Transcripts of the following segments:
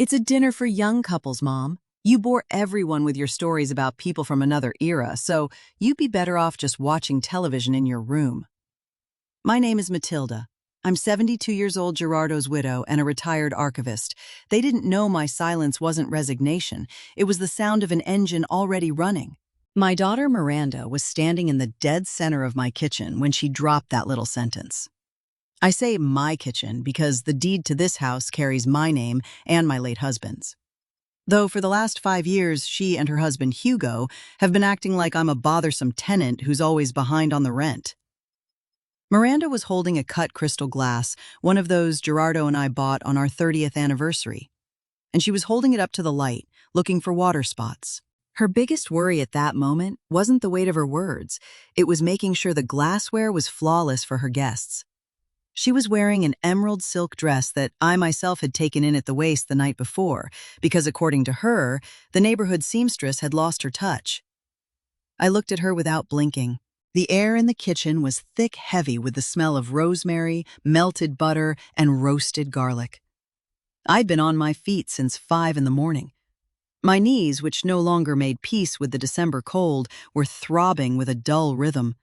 It's a dinner for young couples, Mom. You bore everyone with your stories about people from another era, so you'd be better off just watching television in your room. My name is Matilda. I'm 72 years old, Gerardo's widow, and a retired archivist. They didn't know my silence wasn't resignation. It was the sound of an engine already running. My daughter Miranda was standing in the dead center of my kitchen when she dropped that little sentence. I say my kitchen because the deed to this house carries my name and my late husband's. Though for the last 5 years, she and her husband Hugo have been acting like I'm a bothersome tenant who's always behind on the rent. Miranda was holding a cut crystal glass, one of those Gerardo and I bought on our 30th anniversary. And she was holding it up to the light, looking for water spots. Her biggest worry at that moment wasn't the weight of her words. It was making sure the glassware was flawless for her guests. She was wearing an emerald silk dress that I myself had taken in at the waist the night before, because according to her, the neighborhood seamstress had lost her touch. I looked at her without blinking. The air in the kitchen was thick, heavy with the smell of rosemary, melted butter, and roasted garlic. I'd been on my feet since 5 in the morning. My knees, which no longer made peace with the December cold, were throbbing with a dull rhythm.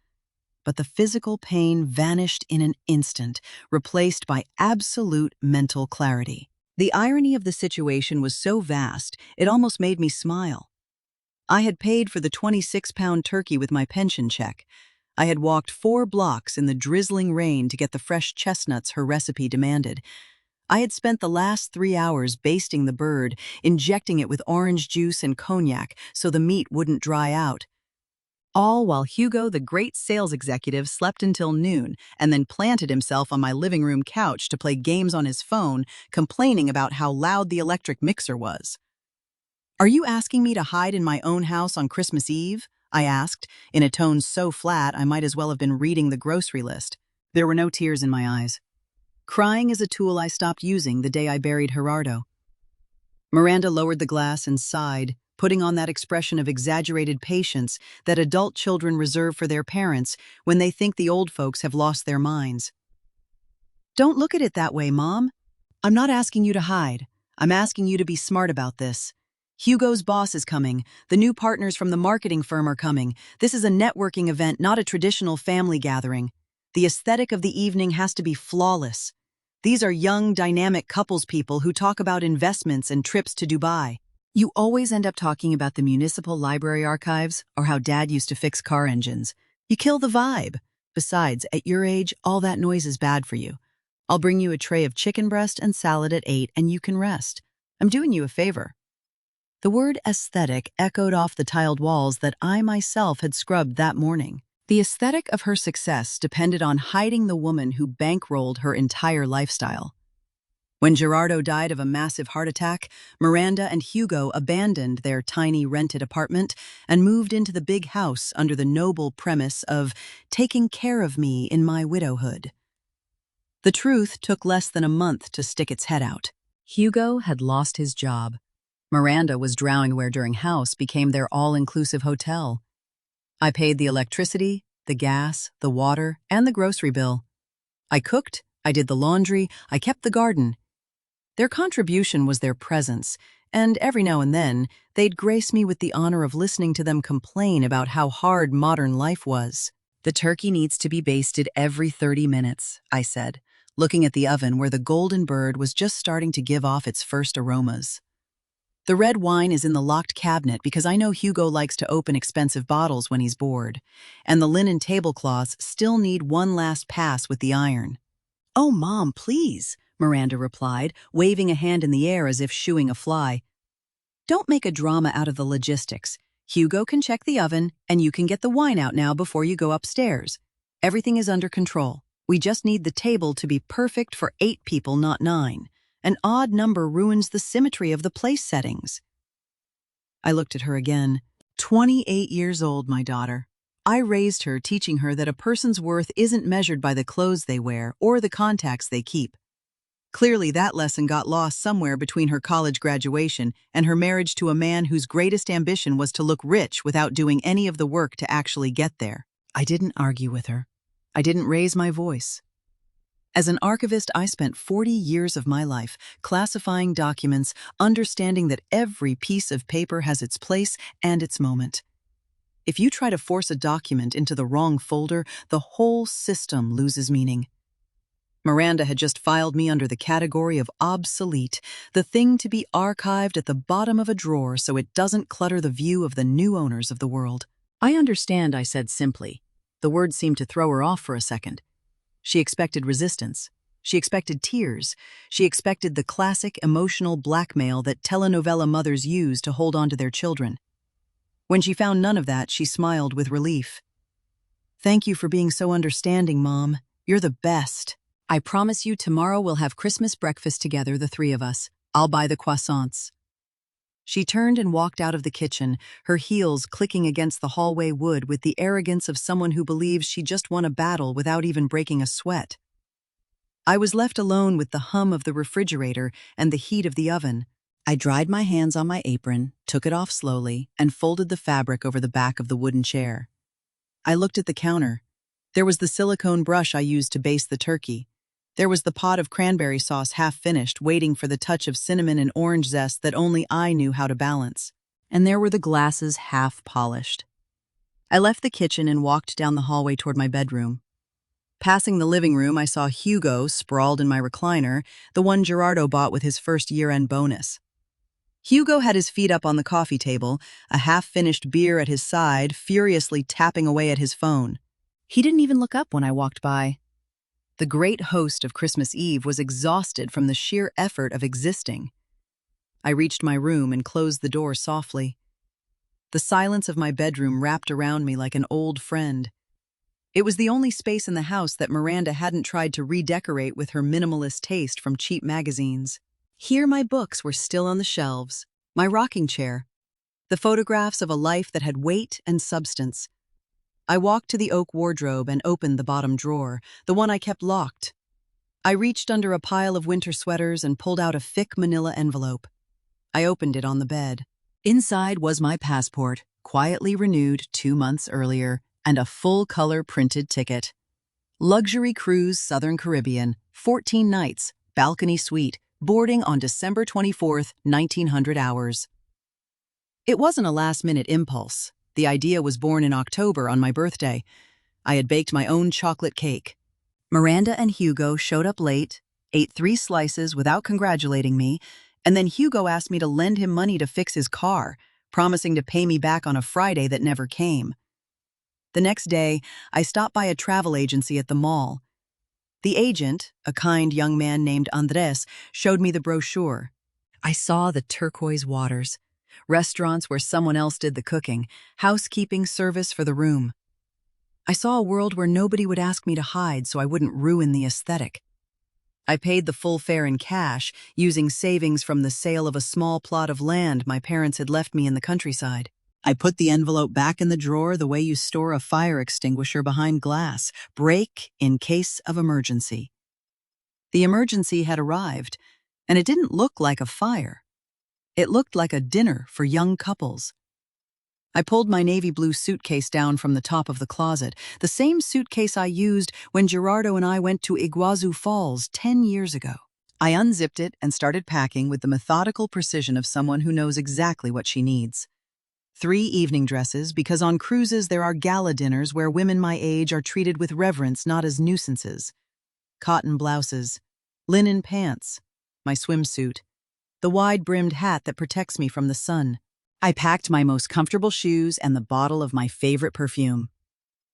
But the physical pain vanished in an instant, replaced by absolute mental clarity. The irony of the situation was so vast, it almost made me smile. I had paid for the 26-pound turkey with my pension check. I had walked 4 blocks in the drizzling rain to get the fresh chestnuts her recipe demanded. I had spent the last 3 hours basting the bird, injecting it with orange juice and cognac so the meat wouldn't dry out. All while Hugo, the great sales executive, slept until noon and then planted himself on my living room couch to play games on his phone, complaining about how loud the electric mixer was. "Are you asking me to hide in my own house on Christmas Eve?" I asked, in a tone so flat I might as well have been reading the grocery list. There were no tears in my eyes. Crying is a tool I stopped using the day I buried Gerardo. Miranda lowered the glass and sighed, putting on that expression of exaggerated patience that adult children reserve for their parents when they think the old folks have lost their minds. "Don't look at it that way, Mom. I'm not asking you to hide. I'm asking you to be smart about this. Hugo's boss is coming. The new partners from the marketing firm are coming. This is a networking event, not a traditional family gathering. The aesthetic of the evening has to be flawless. These are young, dynamic couples people who talk about investments and trips to Dubai. You always end up talking about the municipal library archives or how Dad used to fix car engines. You kill the vibe. Besides, at your age, all that noise is bad for you. I'll bring you a tray of chicken breast and salad at 8 and you can rest. I'm doing you a favor." The word aesthetic echoed off the tiled walls that I myself had scrubbed that morning. The aesthetic of her success depended on hiding the woman who bankrolled her entire lifestyle. When Gerardo died of a massive heart attack, Miranda and Hugo abandoned their tiny rented apartment and moved into the big house under the noble premise of taking care of me in my widowhood. The truth took less than a month to stick its head out. Hugo had lost his job. Miranda was drowning where during house became their all-inclusive hotel. I paid the electricity, the gas, the water, and the grocery bill. I cooked, I did the laundry, I kept the garden. Their contribution was their presence, and every now and then, they'd grace me with the honor of listening to them complain about how hard modern life was. "The turkey needs to be basted every 30 minutes, I said, looking at the oven where the golden bird was just starting to give off its first aromas. "The red wine is in the locked cabinet because I know Hugo likes to open expensive bottles when he's bored, and the linen tablecloths still need one last pass with the iron." "Oh, Mom, please," Miranda replied, waving a hand in the air as if shooing a fly. "Don't make a drama out of the logistics. Hugo can check the oven, and you can get the wine out now before you go upstairs. Everything is under control. We just need the table to be perfect for 8 people, not 9. An odd number ruins the symmetry of the place settings." I looked at her again. 28 years old, my daughter. I raised her teaching her that a person's worth isn't measured by the clothes they wear or the contacts they keep. Clearly, that lesson got lost somewhere between her college graduation and her marriage to a man whose greatest ambition was to look rich without doing any of the work to actually get there. I didn't argue with her. I didn't raise my voice. As an archivist, I spent 40 years of my life classifying documents, understanding that every piece of paper has its place and its moment. If you try to force a document into the wrong folder, the whole system loses meaning. Miranda had just filed me under the category of obsolete, the thing to be archived at the bottom of a drawer so it doesn't clutter the view of the new owners of the world. I understand, I said simply. The words seemed to throw her off for a second. She expected resistance. She expected tears. She expected the classic emotional blackmail that telenovela mothers use to hold on to their children. When she found none of that, she smiled with relief. "Thank you for being so understanding, Mom. You're the best. I promise you tomorrow we'll have Christmas breakfast together, the three of us. I'll buy the croissants." She turned and walked out of the kitchen, her heels clicking against the hallway wood with the arrogance of someone who believes she just won a battle without even breaking a sweat. I was left alone with the hum of the refrigerator and the heat of the oven. I dried my hands on my apron, took it off slowly, and folded the fabric over the back of the wooden chair. I looked at the counter. There was the silicone brush I used to baste the turkey. There was the pot of cranberry sauce half-finished, waiting for the touch of cinnamon and orange zest that only I knew how to balance. And there were the glasses half-polished. I left the kitchen and walked down the hallway toward my bedroom. Passing the living room, I saw Hugo sprawled in my recliner, the one Gerardo bought with his first year-end bonus. Hugo had his feet up on the coffee table, a half-finished beer at his side, furiously tapping away at his phone. He didn't even look up when I walked by. The great host of Christmas Eve was exhausted from the sheer effort of existing. I reached my room and closed the door softly. The silence of my bedroom wrapped around me like an old friend. It was the only space in the house that Miranda hadn't tried to redecorate with her minimalist taste from cheap magazines. Here my books were still on the shelves, my rocking chair, the photographs of a life that had weight and substance. I walked to the oak wardrobe and opened the bottom drawer, the one I kept locked. I reached under a pile of winter sweaters and pulled out a thick manila envelope. I opened it on the bed. Inside was my passport, quietly renewed 2 months earlier, and a full-color printed ticket. Luxury cruise, Southern Caribbean, 14 nights, balcony suite, boarding on December 24th, 1900 hours. It wasn't a last-minute impulse. The idea was born in October on my birthday. I had baked my own chocolate cake. Miranda and Hugo showed up late, ate 3 slices without congratulating me, and then Hugo asked me to lend him money to fix his car, promising to pay me back on a Friday that never came. The next day, I stopped by a travel agency at the mall. The agent, a kind young man named Andres, showed me the brochure. I saw the turquoise waters, restaurants where someone else did the cooking, housekeeping service for the room. I saw a world where nobody would ask me to hide so I wouldn't ruin the aesthetic. I paid the full fare in cash, using savings from the sale of a small plot of land my parents had left me in the countryside. I put the envelope back in the drawer the way you store a fire extinguisher behind glass, break in case of emergency. The emergency had arrived, and it didn't look like a fire. It looked like a dinner for young couples. I pulled my navy blue suitcase down from the top of the closet, the same suitcase I used when Gerardo and I went to Iguazu Falls 10 years ago. I unzipped it and started packing with the methodical precision of someone who knows exactly what she needs. 3 evening dresses, because on cruises there are gala dinners where women my age are treated with reverence, not as nuisances. Cotton blouses, linen pants, my swimsuit, the wide-brimmed hat that protects me from the sun. I packed my most comfortable shoes and the bottle of my favorite perfume.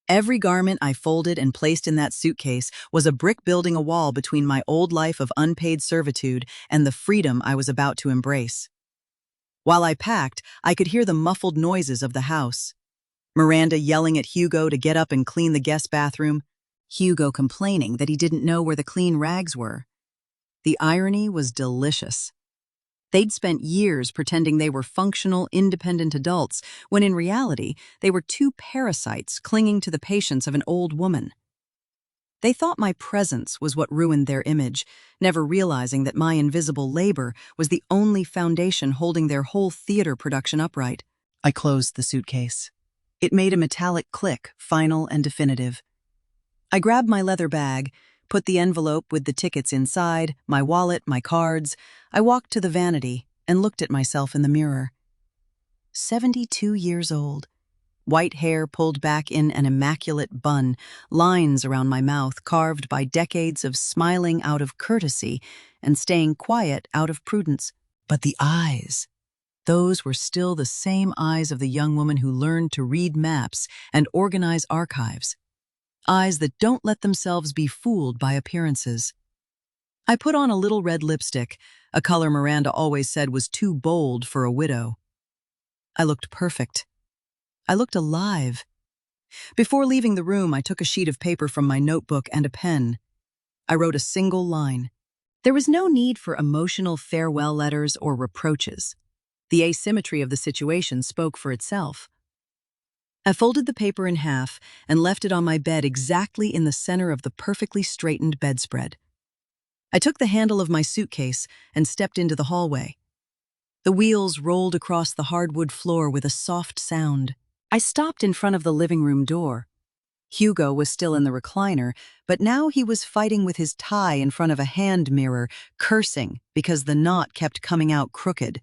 Every garment I folded and placed in that suitcase was a brick building a wall between my old life of unpaid servitude and the freedom I was about to embrace. While I packed, I could hear the muffled noises of the house. Miranda yelling at Hugo to get up and clean the guest bathroom, Hugo complaining that he didn't know where the clean rags were. The irony was delicious. They'd spent years pretending they were functional, independent adults, when in reality, they were 2 parasites clinging to the patience of an old woman. They thought my presence was what ruined their image, never realizing that my invisible labor was the only foundation holding their whole theater production upright. I closed the suitcase. It made a metallic click, final and definitive. I grabbed my leather bag, put the envelope with the tickets inside, my wallet, my cards. I walked to the vanity and looked at myself in the mirror. 72 years old. White hair pulled back in an immaculate bun, lines around my mouth carved by decades of smiling out of courtesy and staying quiet out of prudence. But the eyes, those were still the same eyes of the young woman who learned to read maps and organize archives. Eyes that don't let themselves be fooled by appearances. I put on a little red lipstick, a color Miranda always said was too bold for a widow. I looked perfect. I looked alive. Before leaving the room, I took a sheet of paper from my notebook and a pen. I wrote a single line. There was no need for emotional farewell letters or reproaches. The asymmetry of the situation spoke for itself. I folded the paper in half and left it on my bed exactly in the center of the perfectly straightened bedspread. I took the handle of my suitcase and stepped into the hallway. The wheels rolled across the hardwood floor with a soft sound. I stopped in front of the living room door. Hugo was still in the recliner, but now he was fighting with his tie in front of a hand mirror, cursing because the knot kept coming out crooked.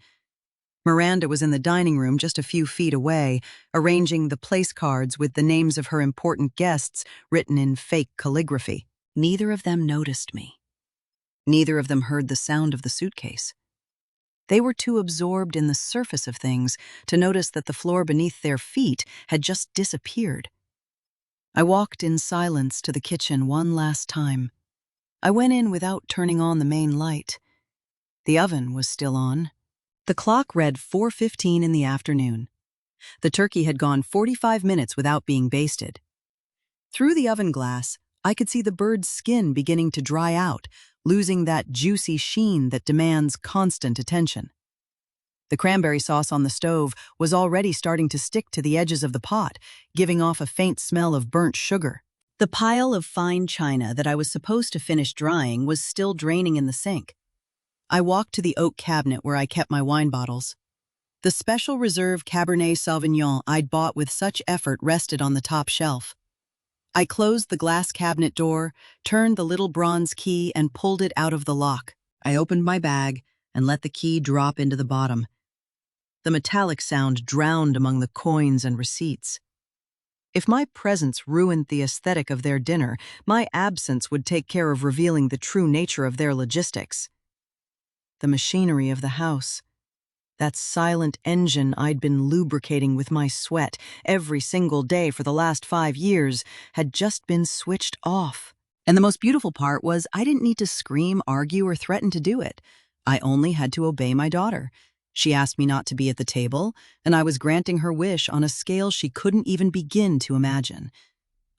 Miranda was in the dining room just a few feet away, arranging the place cards with the names of her important guests written in fake calligraphy. Neither of them noticed me. Neither of them heard the sound of the suitcase. They were too absorbed in the surface of things to notice that the floor beneath their feet had just disappeared. I walked in silence to the kitchen one last time. I went in without turning on the main light. The oven was still on. The clock read 4:15 in the afternoon. The turkey had gone 45 minutes without being basted. Through the oven glass, I could see the bird's skin beginning to dry out, losing that juicy sheen that demands constant attention. The cranberry sauce on the stove was already starting to stick to the edges of the pot, giving off a faint smell of burnt sugar. The pile of fine china that I was supposed to finish drying was still draining in the sink. I walked to the oak cabinet where I kept my wine bottles. The special reserve Cabernet Sauvignon I'd bought with such effort rested on the top shelf. I closed the glass cabinet door, turned the little bronze key, and pulled it out of the lock. I opened my bag and let the key drop into the bottom. The metallic sound drowned among the coins and receipts. If my presence ruined the aesthetic of their dinner, my absence would take care of revealing the true nature of their logistics. The machinery of the house. That silent engine I'd been lubricating with my sweat every single day for the last 5 years had just been switched off. And the most beautiful part was I didn't need to scream, argue, or threaten to do it. I only had to obey my daughter. She asked me not to be at the table, and I was granting her wish on a scale she couldn't even begin to imagine.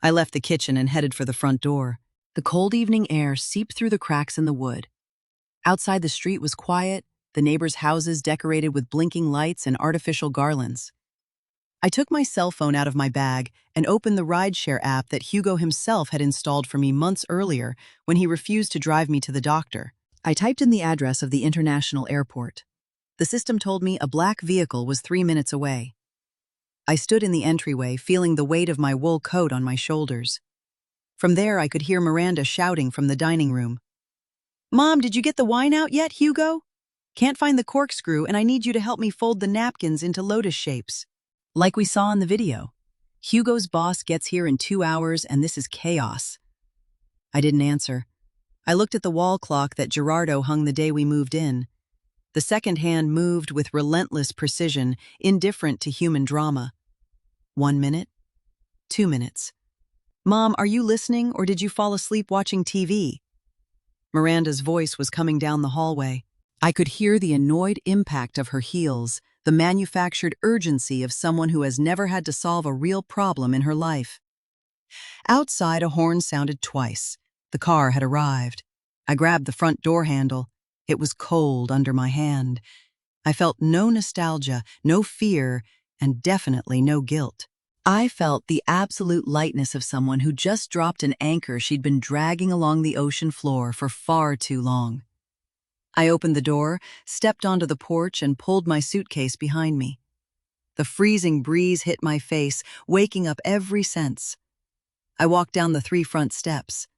I left the kitchen and headed for the front door. The cold evening air seeped through the cracks in the wood. Outside the street was quiet, the neighbors' houses decorated with blinking lights and artificial garlands. I took my cell phone out of my bag and opened the rideshare app that Hugo himself had installed for me months earlier when he refused to drive me to the doctor. I typed in the address of the international airport. The system told me a black vehicle was 3 minutes away. I stood in the entryway, feeling the weight of my wool coat on my shoulders. From there, I could hear Miranda shouting from the dining room. "Mom, did you get the wine out yet, Hugo? Can't find the corkscrew, and I need you to help me fold the napkins into lotus shapes." Like we saw in the video, Hugo's boss gets here in 2 hours, and this is chaos. I didn't answer. I looked at the wall clock that Gerardo hung the day we moved in. The second hand moved with relentless precision, indifferent to human drama. 1 minute, 2 minutes. "Mom, are you listening, or did you fall asleep watching TV?" Miranda's voice was coming down the hallway. I could hear the annoyed impact of her heels, the manufactured urgency of someone who has never had to solve a real problem in her life. Outside, a horn sounded twice. The car had arrived. I grabbed the front door handle. It was cold under my hand. I felt no nostalgia, no fear, and definitely no guilt. I felt the absolute lightness of someone who just dropped an anchor she'd been dragging along the ocean floor for far too long. I opened the door, stepped onto the porch, and pulled my suitcase behind me. The freezing breeze hit my face, waking up every sense. I walked down the 3 front steps.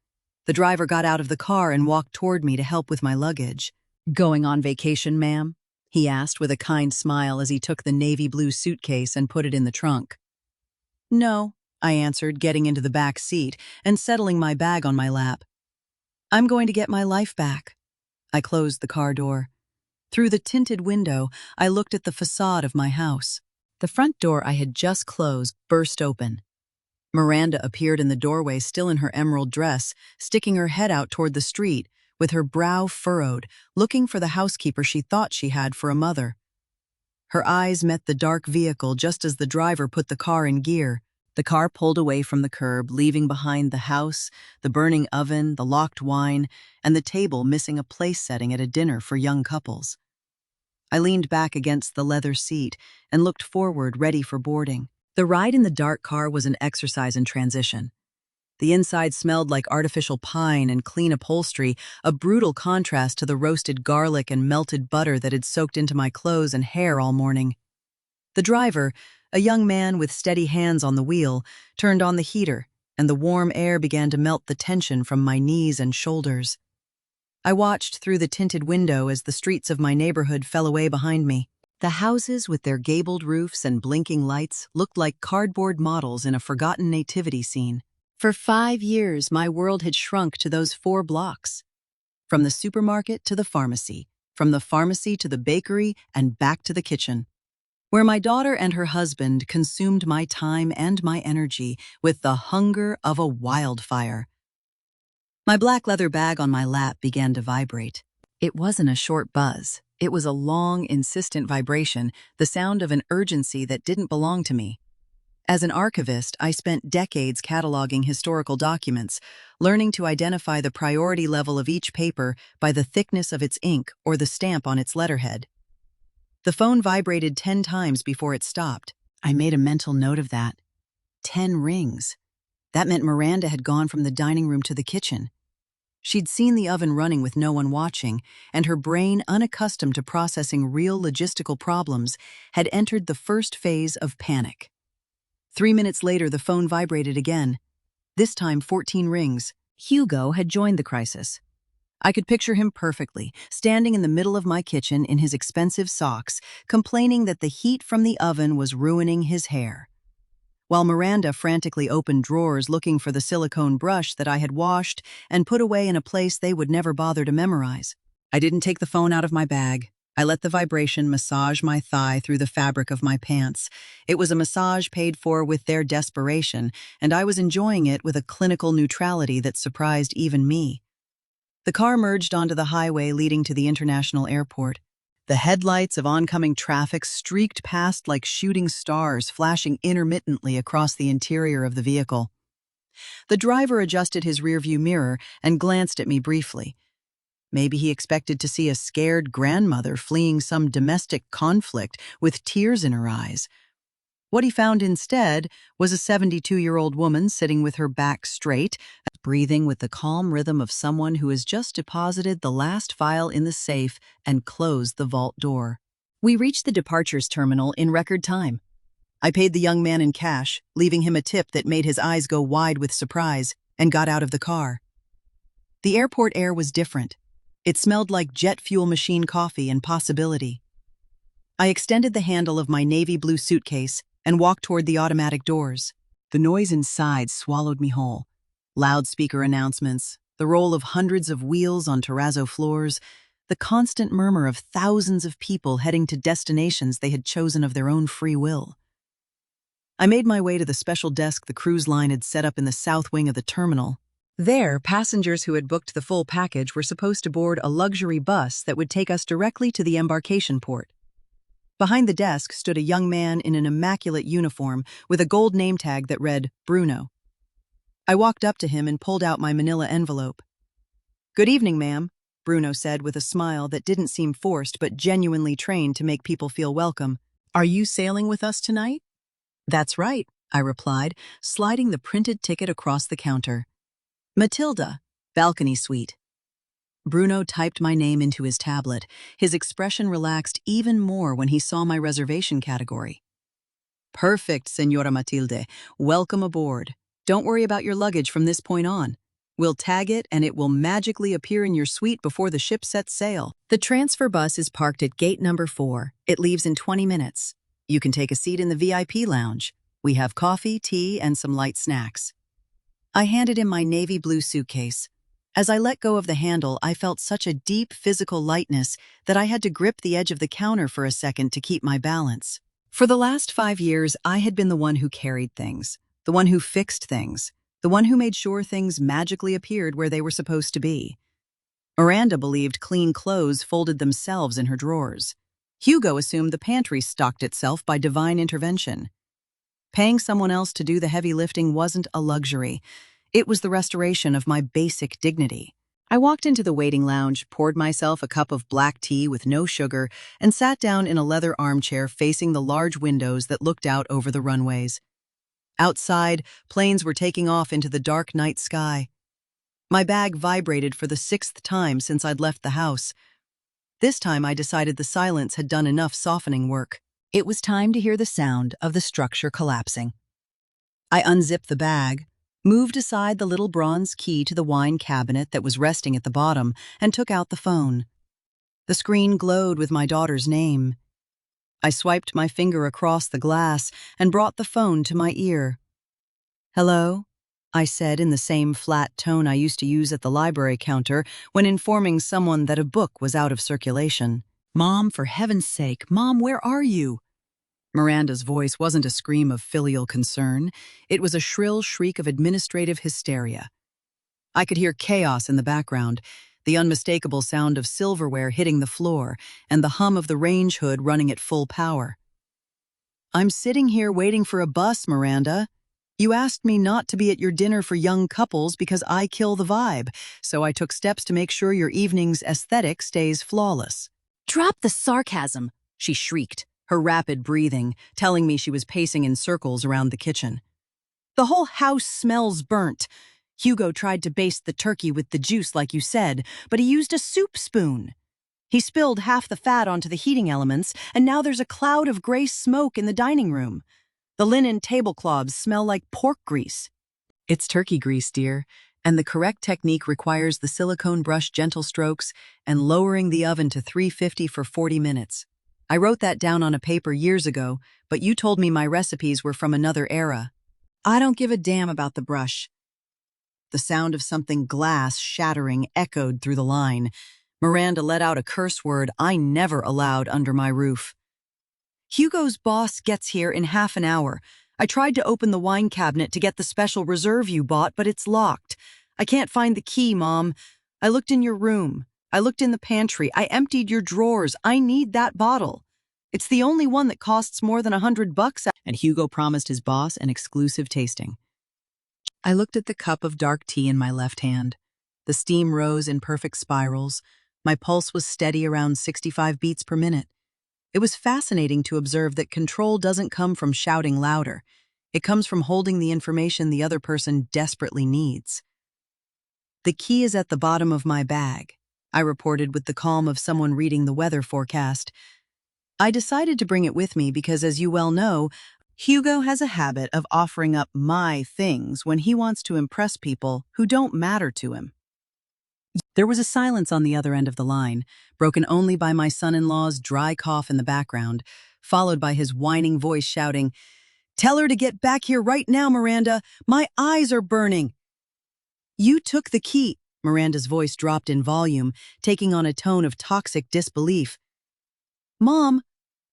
The driver got out of the car and walked toward me to help with my luggage. "Going on vacation, ma'am?" he asked with a kind smile as he took the navy blue suitcase and put it in the trunk. "No," I answered, getting into the back seat and settling my bag on my lap. "I'm going to get my life back." I closed the car door. Through the tinted window, I looked at the facade of my house. The front door I had just closed burst open. Miranda appeared in the doorway, still in her emerald dress, sticking her head out toward the street, with her brow furrowed, looking for the housekeeper she thought she had for a mother. Her eyes met the dark vehicle just as the driver put the car in gear. The car pulled away from the curb, leaving behind the house, the burning oven, the locked wine, and the table missing a place setting at a dinner for young couples. I leaned back against the leather seat and looked forward, ready for boarding. The ride in the dark car was an exercise in transition. The inside smelled like artificial pine and clean upholstery, a brutal contrast to the roasted garlic and melted butter that had soaked into my clothes and hair all morning. The driver, a young man with steady hands on the wheel, turned on the heater, and the warm air began to melt the tension from my knees and shoulders. I watched through the tinted window as the streets of my neighborhood fell away behind me. The houses with their gabled roofs and blinking lights looked like cardboard models in a forgotten nativity scene. For 5 years, my world had shrunk to those 4 blocks. From the supermarket to the pharmacy, from the pharmacy to the bakery and back to the kitchen, where my daughter and her husband consumed my time and my energy with the hunger of a wildfire. My black leather bag on my lap began to vibrate. It wasn't a short buzz. It was a long, insistent vibration, the sound of an urgency that didn't belong to me. As an archivist, I spent decades cataloging historical documents, learning to identify the priority level of each paper by the thickness of its ink or the stamp on its letterhead. The phone vibrated 10 times before it stopped. I made a mental note of that. 10 rings. That meant Miranda had gone from the dining room to the kitchen. She'd seen the oven running with no one watching, and her brain, unaccustomed to processing real logistical problems, had entered the first phase of panic. 3 minutes later, the phone vibrated again. This time, 14 rings. Hugo had joined the crisis. I could picture him perfectly, standing in the middle of my kitchen in his expensive socks, complaining that the heat from the oven was ruining his hair, while Miranda frantically opened drawers looking for the silicone brush that I had washed and put away in a place they would never bother to memorize. I didn't take the phone out of my bag. I let the vibration massage my thigh through the fabric of my pants. It was a massage paid for with their desperation, and I was enjoying it with a clinical neutrality that surprised even me. The car merged onto the highway leading to the international airport. The headlights of oncoming traffic streaked past like shooting stars, flashing intermittently across the interior of the vehicle. The driver adjusted his rearview mirror and glanced at me briefly. Maybe he expected to see a scared grandmother fleeing some domestic conflict with tears in her eyes. What he found instead was a 72-year-old woman sitting with her back straight, breathing with the calm rhythm of someone who has just deposited the last file in the safe and closed the vault door. We reached the departures terminal in record time. I paid the young man in cash, leaving him a tip that made his eyes go wide with surprise, and got out of the car. The airport air was different. It smelled like jet fuel machine coffee and possibility. I extended the handle of my navy blue suitcase and walked toward the automatic doors. The noise inside swallowed me whole. Loudspeaker announcements, the roll of hundreds of wheels on terrazzo floors, the constant murmur of thousands of people heading to destinations they had chosen of their own free will. I made my way to the special desk the cruise line had set up in the south wing of the terminal. There, passengers who had booked the full package were supposed to board a luxury bus that would take us directly to the embarkation port. Behind the desk stood a young man in an immaculate uniform with a gold name tag that read Bruno. I walked up to him and pulled out my manila envelope. "Good evening, ma'am," Bruno said with a smile that didn't seem forced but genuinely trained to make people feel welcome. "Are you sailing with us tonight?" "That's right," I replied, sliding the printed ticket across the counter. "Matilda, balcony suite." Bruno typed my name into his tablet. His expression relaxed even more when he saw my reservation category. "Perfect, Señora Matilde. Welcome aboard. Don't worry about your luggage from this point on." We'll tag it and it will magically appear in your suite before the ship sets sail. The transfer bus is parked at gate number 4. It leaves in 20 minutes. You can take a seat in the VIP lounge. We have coffee, tea, and some light snacks. I handed him my navy blue suitcase. As I let go of the handle, I felt such a deep physical lightness that I had to grip the edge of the counter for a second to keep my balance. For the last 5 years, I had been the one who carried things, the one who fixed things, the one who made sure things magically appeared where they were supposed to be. Miranda believed clean clothes folded themselves in her drawers. Hugo assumed the pantry stocked itself by divine intervention. Paying someone else to do the heavy lifting wasn't a luxury. It was the restoration of my basic dignity. I walked into the waiting lounge, poured myself a cup of black tea with no sugar, and sat down in a leather armchair facing the large windows that looked out over the runways. Outside, planes were taking off into the dark night sky. My bag vibrated for the 6th time since I'd left the house. This time I decided the silence had done enough softening work. It was time to hear the sound of the structure collapsing. I unzipped the bag, moved aside the little bronze key to the wine cabinet that was resting at the bottom, and took out the phone. The screen glowed with my daughter's name. I swiped my finger across the glass and brought the phone to my ear. "Hello?" I said in the same flat tone I used to use at the library counter when informing someone that a book was out of circulation. "Mom, for heaven's sake, Mom, where are you?" Miranda's voice wasn't a scream of filial concern. It was a shrill shriek of administrative hysteria. I could hear chaos in the background, the unmistakable sound of silverware hitting the floor, and the hum of the range hood running at full power. "I'm sitting here waiting for a bus, Miranda. You asked me not to be at your dinner for young couples because I kill the vibe, so I took steps to make sure your evening's aesthetic stays flawless." "Drop the sarcasm," she shrieked, her rapid breathing telling me she was pacing in circles around the kitchen. "The whole house smells burnt. Hugo tried to baste the turkey with the juice like you said, but he used a soup spoon. He spilled half the fat onto the heating elements, and now there's a cloud of gray smoke in the dining room. The linen tablecloths smell like pork grease." "It's turkey grease, dear, and the correct technique requires the silicone brush gentle strokes and lowering the oven to 350 for 40 minutes. I wrote that down on a paper years ago, but you told me my recipes were from another era." "I don't give a damn about the brush." The sound of something glass shattering echoed through the line. Miranda let out a curse word I never allowed under my roof. "Hugo's boss gets here in half an hour. I tried to open the wine cabinet to get the special reserve you bought, but it's locked. I can't find the key, Mom. I looked in your room. I looked in the pantry. I emptied your drawers. I need that bottle. It's the only one that costs more than $100. And Hugo promised his boss an exclusive tasting. I looked at the cup of dark tea in my left hand. The steam rose in perfect spirals. My pulse was steady around 65 beats per minute. It was fascinating to observe that control doesn't come from shouting louder. It comes from holding the information the other person desperately needs. "The key is at the bottom of my bag," I reported with the calm of someone reading the weather forecast. "I decided to bring it with me because, as you well know, Hugo has a habit of offering up my things when he wants to impress people who don't matter to him." There was a silence on the other end of the line, broken only by my son-in-law's dry cough in the background, followed by his whining voice shouting, "Tell her to get back here right now, Miranda. My eyes are burning." "You took the key." Miranda's voice dropped in volume, taking on a tone of toxic disbelief. "Mom,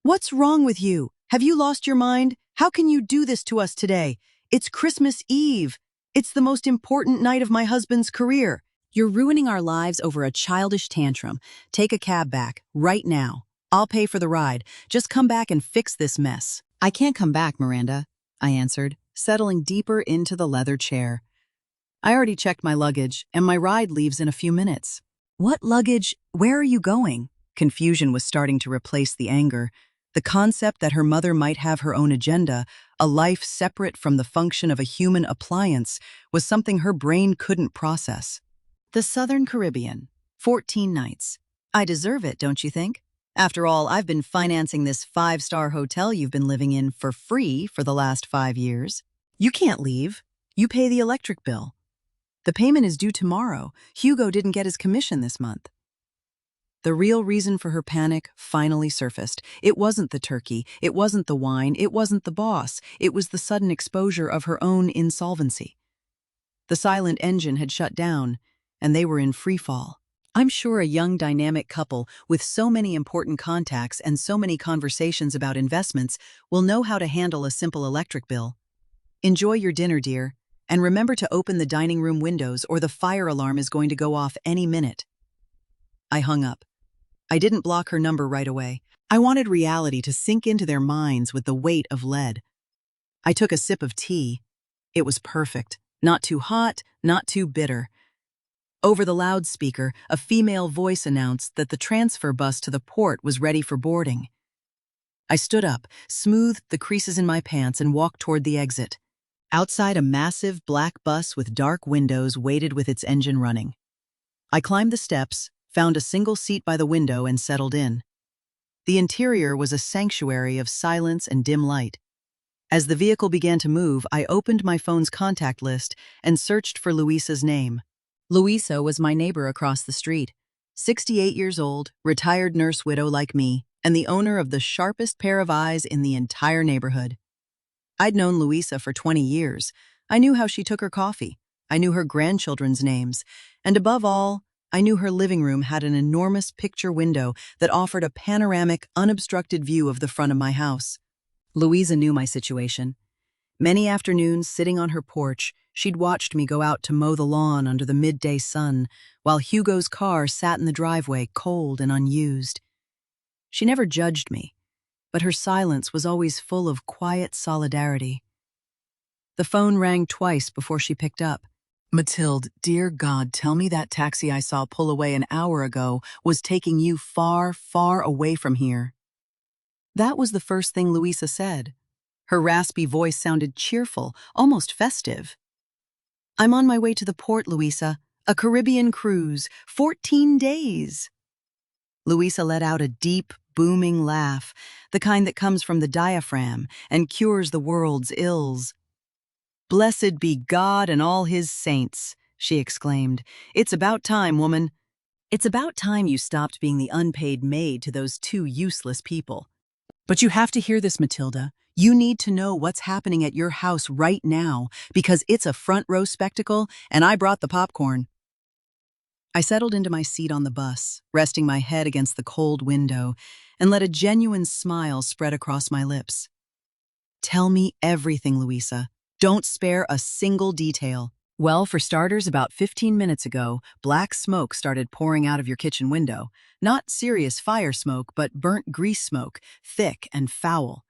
what's wrong with you? Have you lost your mind? How can you do this to us today? It's Christmas Eve. It's the most important night of my husband's career. You're ruining our lives over a childish tantrum. Take a cab back, right now. I'll pay for the ride. Just come back and fix this mess." "I can't come back, Miranda," I answered, settling deeper into the leather chair. "I already checked my luggage, and my ride leaves in a few minutes." "What luggage? Where are you going?" Confusion was starting to replace the anger. The concept that her mother might have her own agenda, a life separate from the function of a human appliance, was something her brain couldn't process. "The Southern Caribbean. 14 nights. I deserve it, don't you think? After all, I've been financing this 5-star hotel you've been living in for free for the last 5 years. You can't leave. You pay the electric bill." The payment is due tomorrow. Hugo didn't get his commission this month. The real reason for her panic finally surfaced. It wasn't the turkey, it wasn't the wine, it wasn't the boss. It was the sudden exposure of her own insolvency. The silent engine had shut down, and they were in free fall. I'm sure a young dynamic couple with so many important contacts and so many conversations about investments will know how to handle a simple electric bill. Enjoy your dinner, dear, and remember to open the dining room windows or the fire alarm is going to go off any minute. I hung up. I didn't block her number right away. I wanted reality to sink into their minds with the weight of lead. I took a sip of tea. It was perfect. Not too hot, not too bitter. Over the loudspeaker, a female voice announced that the transfer bus to the port was ready for boarding. I stood up, smoothed the creases in my pants, and walked toward the exit. Outside, a massive black bus with dark windows waited with its engine running. I climbed the steps, found a single seat by the window, and settled in. The interior was a sanctuary of silence and dim light. As the vehicle began to move, I opened my phone's contact list and searched for Luisa's name. Luisa was my neighbor across the street, 68 years old, retired nurse widow like me, and the owner of the sharpest pair of eyes in the entire neighborhood. I'd known Luisa for 20 years. I knew how she took her coffee. I knew her grandchildren's names. And above all, I knew her living room had an enormous picture window that offered a panoramic, unobstructed view of the front of my house. Luisa knew my situation. Many afternoons, sitting on her porch, she'd watched me go out to mow the lawn under the midday sun, while Hugo's car sat in the driveway, cold and unused. She never judged me, but her silence was always full of quiet solidarity. The phone rang twice before she picked up. "Mathilde, dear God, tell me that taxi I saw pull away an hour ago was taking you far, far away from here." That was the first thing Luisa said. Her raspy voice sounded cheerful, almost festive. "I'm on my way to the port, Luisa. A Caribbean cruise. 14 days. Luisa let out a deep, booming laugh, the kind that comes from the diaphragm and cures the world's ills. "Blessed be God and all his saints," she exclaimed. "It's about time, woman. It's about time you stopped being the unpaid maid to those two useless people. But you have to hear this, Matilda. You need to know what's happening at your house right now, because it's a front-row spectacle, and I brought the popcorn." I settled into my seat on the bus, resting my head against the cold window, and let a genuine smile spread across my lips. "Tell me everything, Luisa. Don't spare a single detail." "Well, for starters, about 15 minutes ago, black smoke started pouring out of your kitchen window. Not serious fire smoke, but burnt grease smoke, thick and foul.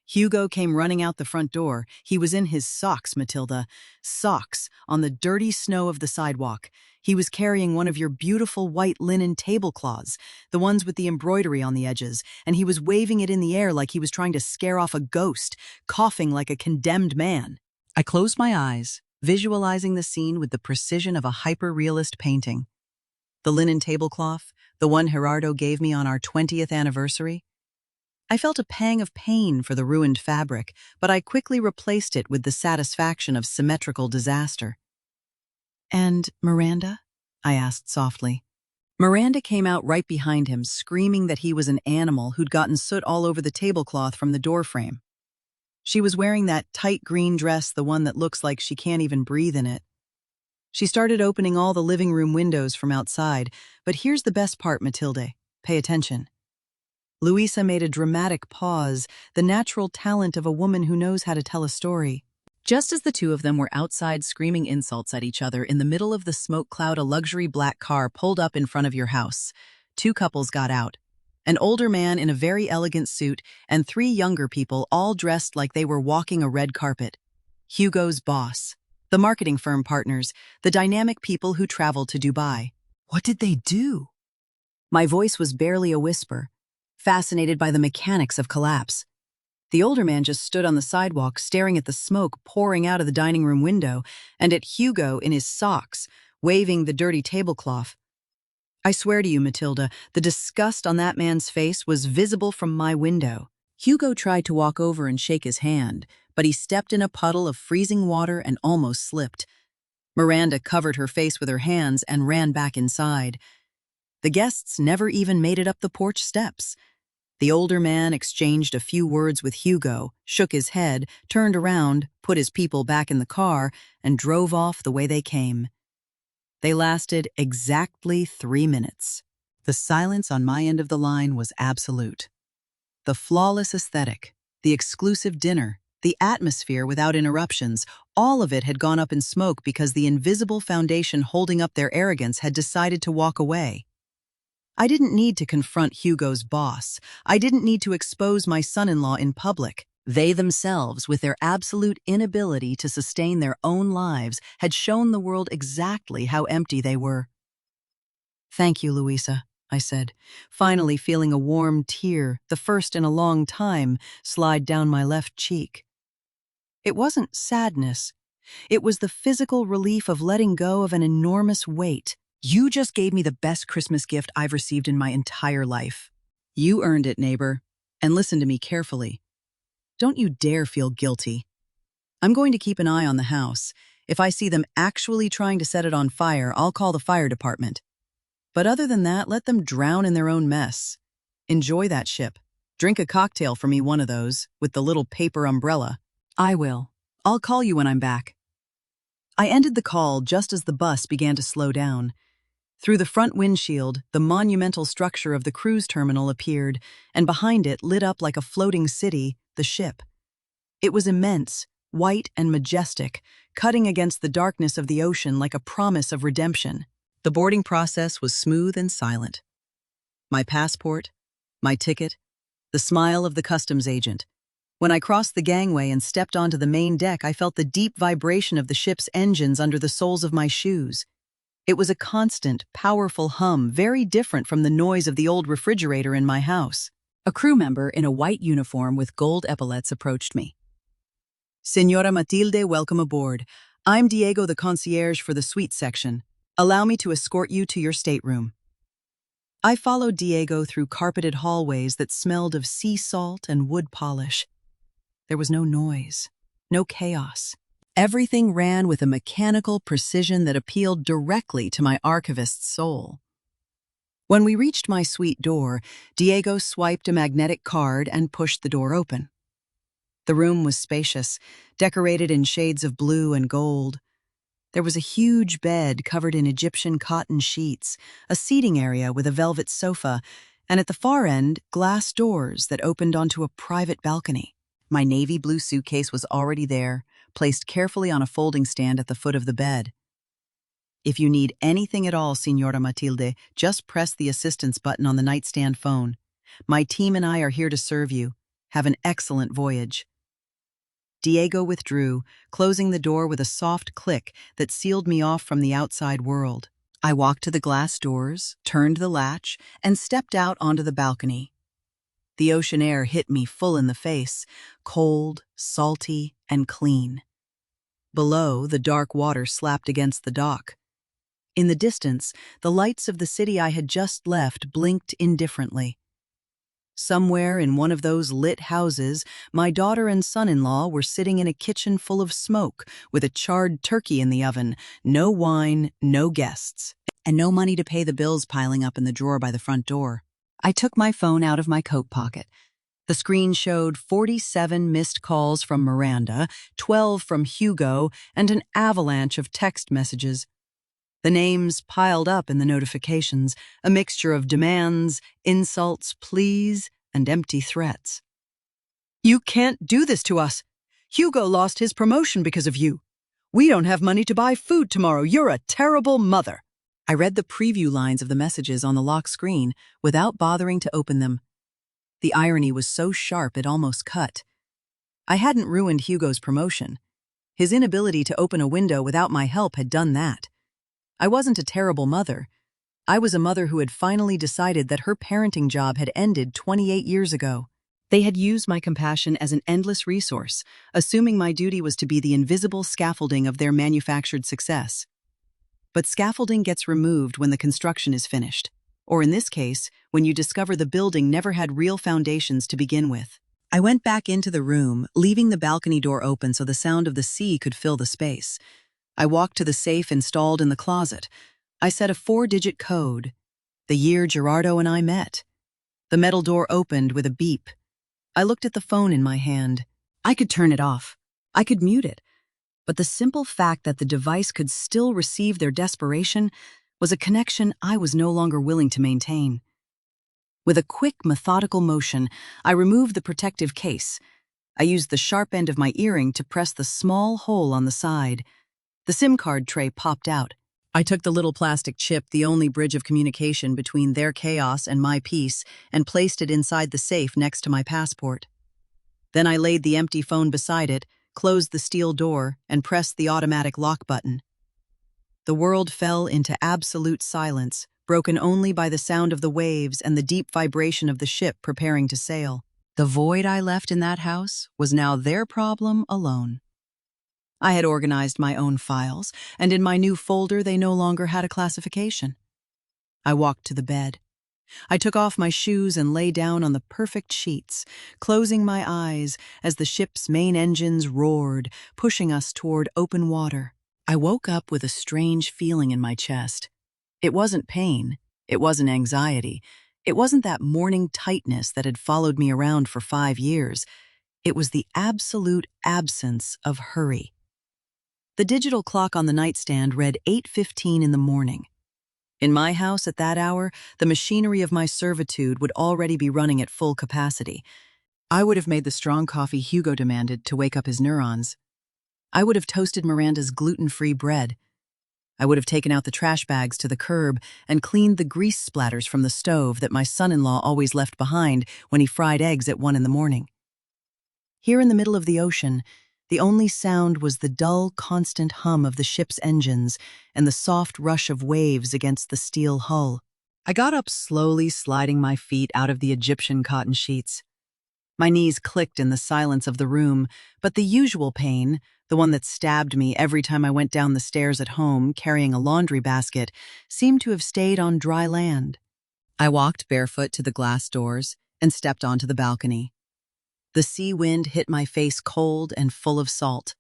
Hugo came running out the front door. He was in his socks, Matilda. Socks, on the dirty snow of the sidewalk. He was carrying one of your beautiful white linen tablecloths, the ones with the embroidery on the edges, and he was waving it in the air like he was trying to scare off a ghost, coughing like a condemned man." I closed my eyes, visualizing the scene with the precision of a hyper-realist painting. The linen tablecloth, the one Gerardo gave me on our 20th anniversary. I felt a pang of pain for the ruined fabric, but I quickly replaced it with the satisfaction of symmetrical disaster. "And Miranda?" I asked softly. Miranda came out right behind him, screaming that he was an animal who'd gotten soot all over the tablecloth from the doorframe. She was wearing that tight green dress, the one that looks like she can't even breathe in it. She started opening all the living room windows from outside, but here's the best part, Matilde. Pay attention. Luisa made a dramatic pause, the natural talent of a woman who knows how to tell a story. Just as the two of them were outside screaming insults at each other, in the middle of the smoke cloud, a luxury black car pulled up in front of your house. Two couples got out. An older man in a very elegant suit and three younger people all dressed like they were walking a red carpet. Hugo's boss, the marketing firm partners, the dynamic people who traveled to Dubai. What did they do? My voice was barely a whisper, fascinated by the mechanics of collapse. The older man just stood on the sidewalk staring at the smoke pouring out of the dining room window and at Hugo in his socks, waving the dirty tablecloth. I swear to you, Matilda, the disgust on that man's face was visible from my window. Hugo tried to walk over and shake his hand, but he stepped in a puddle of freezing water and almost slipped. Miranda covered her face with her hands and ran back inside. The guests never even made it up the porch steps. The older man exchanged a few words with Hugo, shook his head, turned around, put his people back in the car, and drove off the way they came. They lasted exactly 3 minutes. The silence on my end of the line was absolute. The flawless aesthetic, the exclusive dinner, the atmosphere without interruptions, all of it had gone up in smoke because the invisible foundation holding up their arrogance had decided to walk away. I didn't need to confront Hugo's boss. I didn't need to expose my son-in-law in public. They themselves, with their absolute inability to sustain their own lives, had shown the world exactly how empty they were. "Thank you, Louisa," I said, finally feeling a warm tear, the first in a long time, slide down my left cheek. It wasn't sadness. It was the physical relief of letting go of an enormous weight. "You just gave me the best Christmas gift I've received in my entire life." "You earned it, neighbor. And listen to me carefully. Don't you dare feel guilty. I'm going to keep an eye on the house. If I see them actually trying to set it on fire, I'll call the fire department. But other than that, let them drown in their own mess. Enjoy that ship. Drink a cocktail for me, one of those, with the little paper umbrella." "I will. I'll call you when I'm back." I ended the call just as the bus began to slow down. Through the front windshield, the monumental structure of the cruise terminal appeared, and behind it, lit up like a floating city, the ship. It was immense, white and majestic, cutting against the darkness of the ocean like a promise of redemption. The boarding process was smooth and silent. My passport, my ticket, the smile of the customs agent. When I crossed the gangway and stepped onto the main deck, I felt the deep vibration of the ship's engines under the soles of my shoes. It was a constant, powerful hum, very different from the noise of the old refrigerator in my house. A crew member in a white uniform with gold epaulets approached me. "Señora Matilde, welcome aboard. I'm Diego, the concierge for the suite section. Allow me to escort you to your stateroom." I followed Diego through carpeted hallways that smelled of sea salt and wood polish. There was no noise, no chaos. Everything ran with a mechanical precision that appealed directly to my archivist's soul. When we reached my suite door, Diego swiped a magnetic card and pushed the door open. The room was spacious, decorated in shades of blue and gold. There was a huge bed covered in Egyptian cotton sheets, a seating area with a velvet sofa, and at the far end, glass doors that opened onto a private balcony. My navy blue suitcase was already there, placed carefully on a folding stand at the foot of the bed. "If you need anything at all, Señora Matilde, just press the assistance button on the nightstand phone. My team and I are here to serve you. Have an excellent voyage." Diego withdrew, closing the door with a soft click that sealed me off from the outside world. I walked to the glass doors, turned the latch, and stepped out onto the balcony. The ocean air hit me full in the face, cold, salty, and clean. Below, the dark water slapped against the dock. In the distance, the lights of the city I had just left blinked indifferently. Somewhere in one of those lit houses, my daughter and son-in-law were sitting in a kitchen full of smoke, with a charred turkey in the oven, no wine, no guests, and no money to pay the bills piling up in the drawer by the front door. I took my phone out of my coat pocket. The screen showed 47 missed calls from Miranda, 12 from Hugo, and an avalanche of text messages. The names piled up in the notifications, a mixture of demands, insults, pleas, and empty threats. "You can't do this to us. Hugo lost his promotion because of you. We don't have money to buy food tomorrow. You're a terrible mother." I read the preview lines of the messages on the lock screen without bothering to open them. The irony was so sharp it almost cut. I hadn't ruined Hugo's promotion. His inability to open a window without my help had done that. I wasn't a terrible mother. I was a mother who had finally decided that her parenting job had ended 28 years ago. They had used my compassion as an endless resource, assuming my duty was to be the invisible scaffolding of their manufactured success. But scaffolding gets removed when the construction is finished, or in this case, when you discover the building never had real foundations to begin with. I went back into the room, leaving the balcony door open so the sound of the sea could fill the space. I walked to the safe installed in the closet. I said a 4-digit code, the year Gerardo and I met. The metal door opened with a beep. I looked at the phone in my hand. I could turn it off. I could mute it. But the simple fact that the device could still receive their desperation was a connection I was no longer willing to maintain. With a quick, methodical motion, I removed the protective case. I used the sharp end of my earring to press the small hole on the side. The SIM card tray popped out. I took the little plastic chip, the only bridge of communication between their chaos and my peace, and placed it inside the safe next to my passport. Then I laid the empty phone beside it, closed the steel door, and pressed the automatic lock button. The world fell into absolute silence, broken only by the sound of the waves and the deep vibration of the ship preparing to sail. The void I left in that house was now their problem alone. I had organized my own files, and in my new folder they no longer had a classification. I walked to the bed. I took off my shoes and lay down on the perfect sheets, closing my eyes as the ship's main engines roared, pushing us toward open water. I woke up with a strange feeling in my chest. It wasn't pain. It wasn't anxiety. It wasn't that morning tightness that had followed me around for 5 years. It was the absolute absence of hurry. The digital clock on the nightstand read 8:15 in the morning. In my house at that hour, the machinery of my servitude would already be running at full capacity. I would have made the strong coffee Hugo demanded to wake up his neurons. I would have toasted Miranda's gluten-free bread. I would have taken out the trash bags to the curb and cleaned the grease splatters from the stove that my son-in-law always left behind when he fried eggs at 1 in the morning. Here in the middle of the ocean, the only sound was the dull, constant hum of the ship's engines and the soft rush of waves against the steel hull. I got up slowly, sliding my feet out of the Egyptian cotton sheets. My knees clicked in the silence of the room, but the usual pain, the one that stabbed me every time I went down the stairs at home carrying a laundry basket, seemed to have stayed on dry land. I walked barefoot to the glass doors and stepped onto the balcony. The sea wind hit my face cold and full of salt.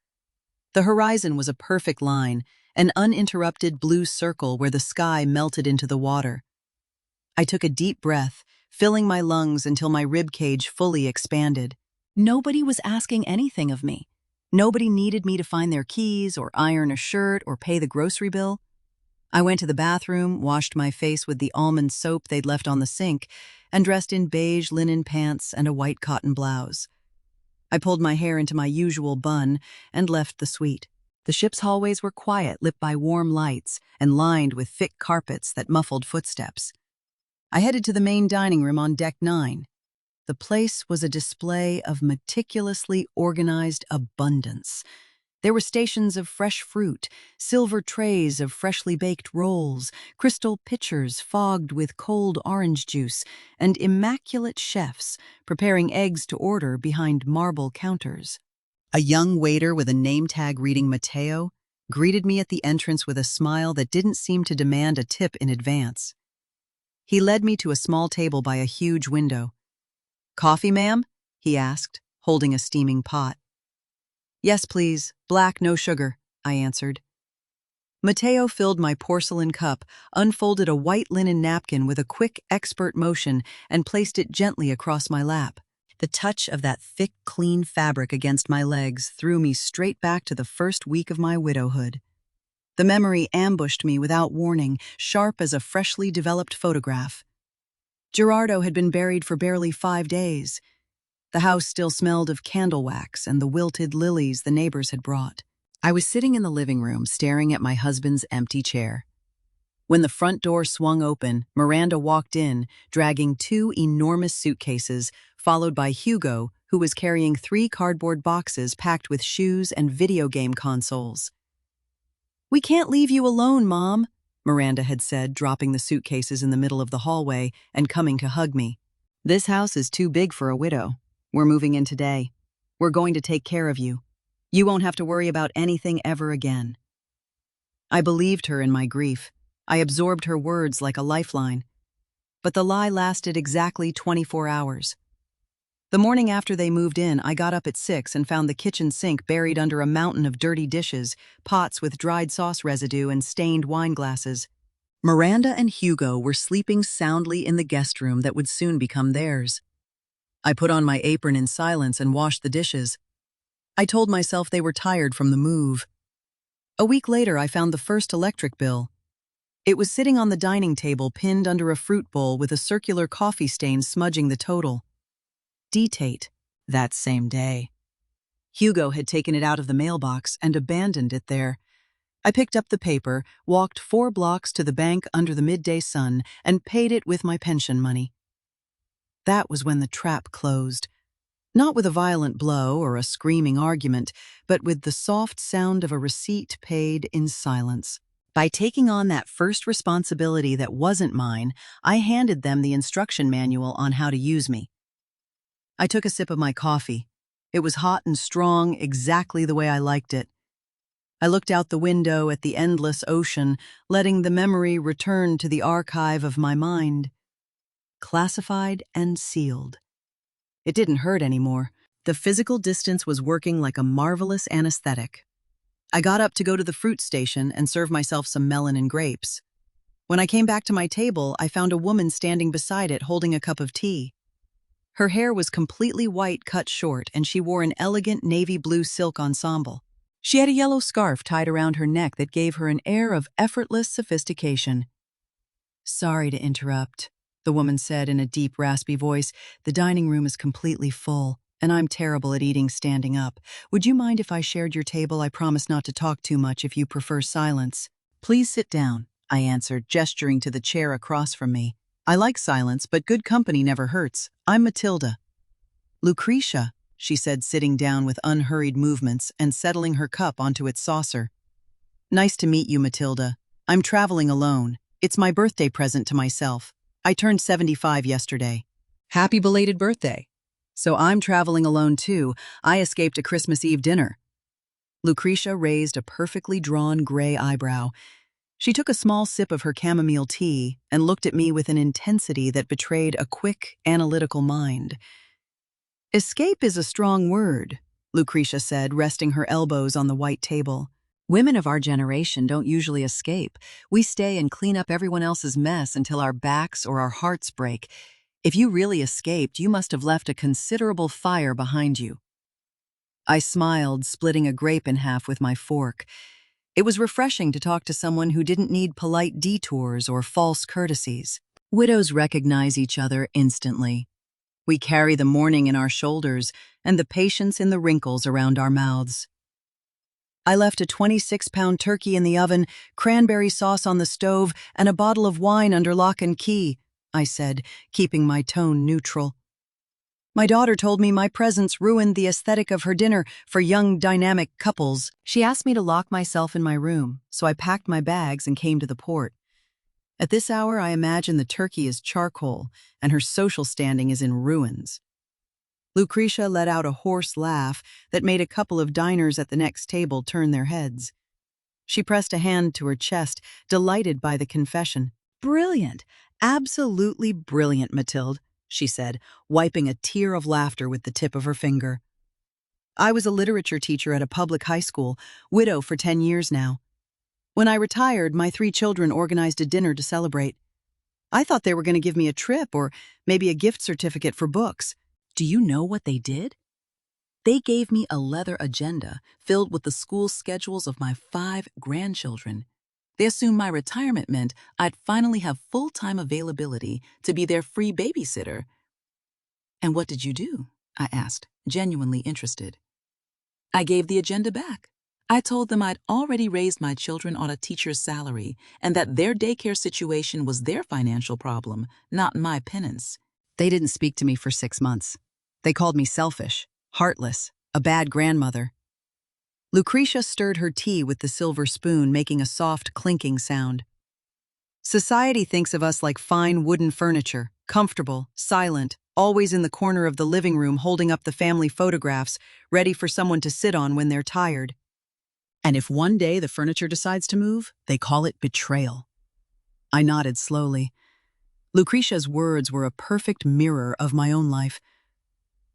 The horizon was a perfect line, an uninterrupted blue circle where the sky melted into the water. I took a deep breath, filling my lungs until my ribcage fully expanded. Nobody was asking anything of me. Nobody needed me to find their keys or iron a shirt or pay the grocery bill. I went to the bathroom, washed my face with the almond soap they'd left on the sink, and dressed in beige linen pants and a white cotton blouse. I pulled my hair into my usual bun and left the suite. The ship's hallways were quiet, lit by warm lights and lined with thick carpets that muffled footsteps. I headed to the main dining room on Deck 9. The place was a display of meticulously organized abundance. There were stations of fresh fruit, silver trays of freshly baked rolls, crystal pitchers fogged with cold orange juice, and immaculate chefs preparing eggs to order behind marble counters. A young waiter with a name tag reading Matteo greeted me at the entrance with a smile that didn't seem to demand a tip in advance. He led me to a small table by a huge window. "Coffee, ma'am?" he asked, holding a steaming pot. "Yes, please. Black, no sugar," I answered. Matteo filled my porcelain cup, unfolded a white linen napkin with a quick, expert motion, and placed it gently across my lap. The touch of that thick, clean fabric against my legs threw me straight back to the first week of my widowhood. The memory ambushed me without warning, sharp as a freshly developed photograph. Gerardo had been buried for barely 5 days. The house still smelled of candle wax and the wilted lilies the neighbors had brought. I was sitting in the living room, staring at my husband's empty chair. When the front door swung open, Miranda walked in, dragging 2 enormous suitcases, followed by Hugo, who was carrying 3 cardboard boxes packed with shoes and video game consoles. "We can't leave you alone, Mom," Miranda had said, dropping the suitcases in the middle of the hallway and coming to hug me. "This house is too big for a widow. We're moving in today. We're going to take care of you. You won't have to worry about anything ever again." I believed her in my grief. I absorbed her words like a lifeline. But the lie lasted exactly 24 hours. The morning after they moved in, I got up at 6 and found the kitchen sink buried under a mountain of dirty dishes, pots with dried sauce residue and stained wine glasses. Miranda and Hugo were sleeping soundly in the guest room that would soon become theirs. I put on my apron in silence and washed the dishes. I told myself they were tired from the move. A week later, I found the first electric bill. It was sitting on the dining table, pinned under a fruit bowl with a circular coffee stain smudging the total. Date, that same day. Hugo had taken it out of the mailbox and abandoned it there. I picked up the paper, walked 4 blocks to the bank under the midday sun, and paid it with my pension money. That was when the trap closed. Not with a violent blow or a screaming argument, but with the soft sound of a receipt paid in silence. By taking on that first responsibility that wasn't mine, I handed them the instruction manual on how to use me. I took a sip of my coffee. It was hot and strong, exactly the way I liked it. I looked out the window at the endless ocean, letting the memory return to the archive of my mind. Classified and sealed. It didn't hurt anymore. The physical distance was working like a marvelous anesthetic. I got up to go to the fruit station and serve myself some melon and grapes. When I came back to my table, I found a woman standing beside it holding a cup of tea. Her hair was completely white, cut short, and she wore an elegant navy blue silk ensemble. She had a yellow scarf tied around her neck that gave her an air of effortless sophistication. "Sorry to interrupt," the woman said in a deep, raspy voice. "The dining room is completely full, and I'm terrible at eating standing up. Would you mind if I shared your table? I promise not to talk too much if you prefer silence." "Please sit down," I answered, gesturing to the chair across from me. "I like silence, but good company never hurts. I'm Matilda." "Lucretia," she said, sitting down with unhurried movements and settling her cup onto its saucer. "Nice to meet you, Matilda. I'm traveling alone. It's my birthday present to myself. I turned 75 yesterday." "Happy belated birthday." "So I'm traveling alone too. I escaped a Christmas Eve dinner." Lucretia raised a perfectly drawn gray eyebrow. She took a small sip of her chamomile tea and looked at me with an intensity that betrayed a quick, analytical mind. "Escape is a strong word," Lucretia said, resting her elbows on the white table. "Women of our generation don't usually escape. We stay and clean up everyone else's mess until our backs or our hearts break. If you really escaped, you must have left a considerable fire behind you." I smiled, splitting a grape in half with my fork. It was refreshing to talk to someone who didn't need polite detours or false courtesies. Widows recognize each other instantly. We carry the mourning in our shoulders and the patience in the wrinkles around our mouths. "I left a 26-pound turkey in the oven, cranberry sauce on the stove, and a bottle of wine under lock and key," I said, keeping my tone neutral. "My daughter told me my presence ruined the aesthetic of her dinner for young, dynamic couples. She asked me to lock myself in my room, so I packed my bags and came to the port. At this hour, I imagine the turkey is charcoal, and her social standing is in ruins." Lucretia let out a hoarse laugh that made a couple of diners at the next table turn their heads. She pressed a hand to her chest, delighted by the confession. "Brilliant, absolutely brilliant, Mathilde," she said, wiping a tear of laughter with the tip of her finger. "I was a literature teacher at a public high school, widow for 10 years now. When I retired, my 3 children organized a dinner to celebrate. I thought they were going to give me a trip or maybe a gift certificate for books. Do you know what they did? They gave me a leather agenda filled with the school schedules of my 5 grandchildren. They assumed my retirement meant I'd finally have full-time availability to be their free babysitter." "And what did you do?" I asked, genuinely interested. "I gave the agenda back. I told them I'd already raised my children on a teacher's salary and that their daycare situation was their financial problem, not my penance." They didn't speak to me for 6 months. They called me selfish, heartless, a bad grandmother. Lucretia stirred her tea with the silver spoon, making a soft, clinking sound. "Society thinks of us like fine wooden furniture, comfortable, silent, always in the corner of the living room holding up the family photographs, ready for someone to sit on when they're tired. And if one day the furniture decides to move, they call it betrayal." I nodded slowly. Lucretia's words were a perfect mirror of my own life.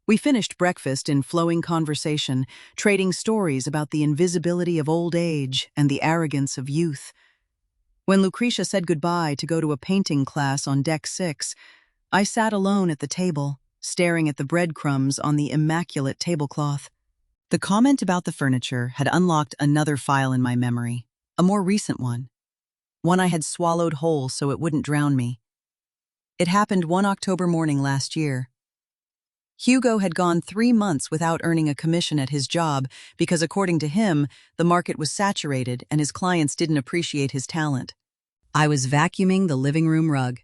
We finished breakfast in flowing conversation, trading stories about the invisibility of old age and the arrogance of youth. When Lucretia said goodbye to go to a painting class on deck 6, I sat alone at the table, staring at the breadcrumbs on the immaculate tablecloth. The comment about the furniture had unlocked another file in my memory, a more recent one I had swallowed whole so it wouldn't drown me. It happened one October morning last year. Hugo had gone 3 months without earning a commission at his job because, according to him, the market was saturated and his clients didn't appreciate his talent. I was vacuuming the living room rug.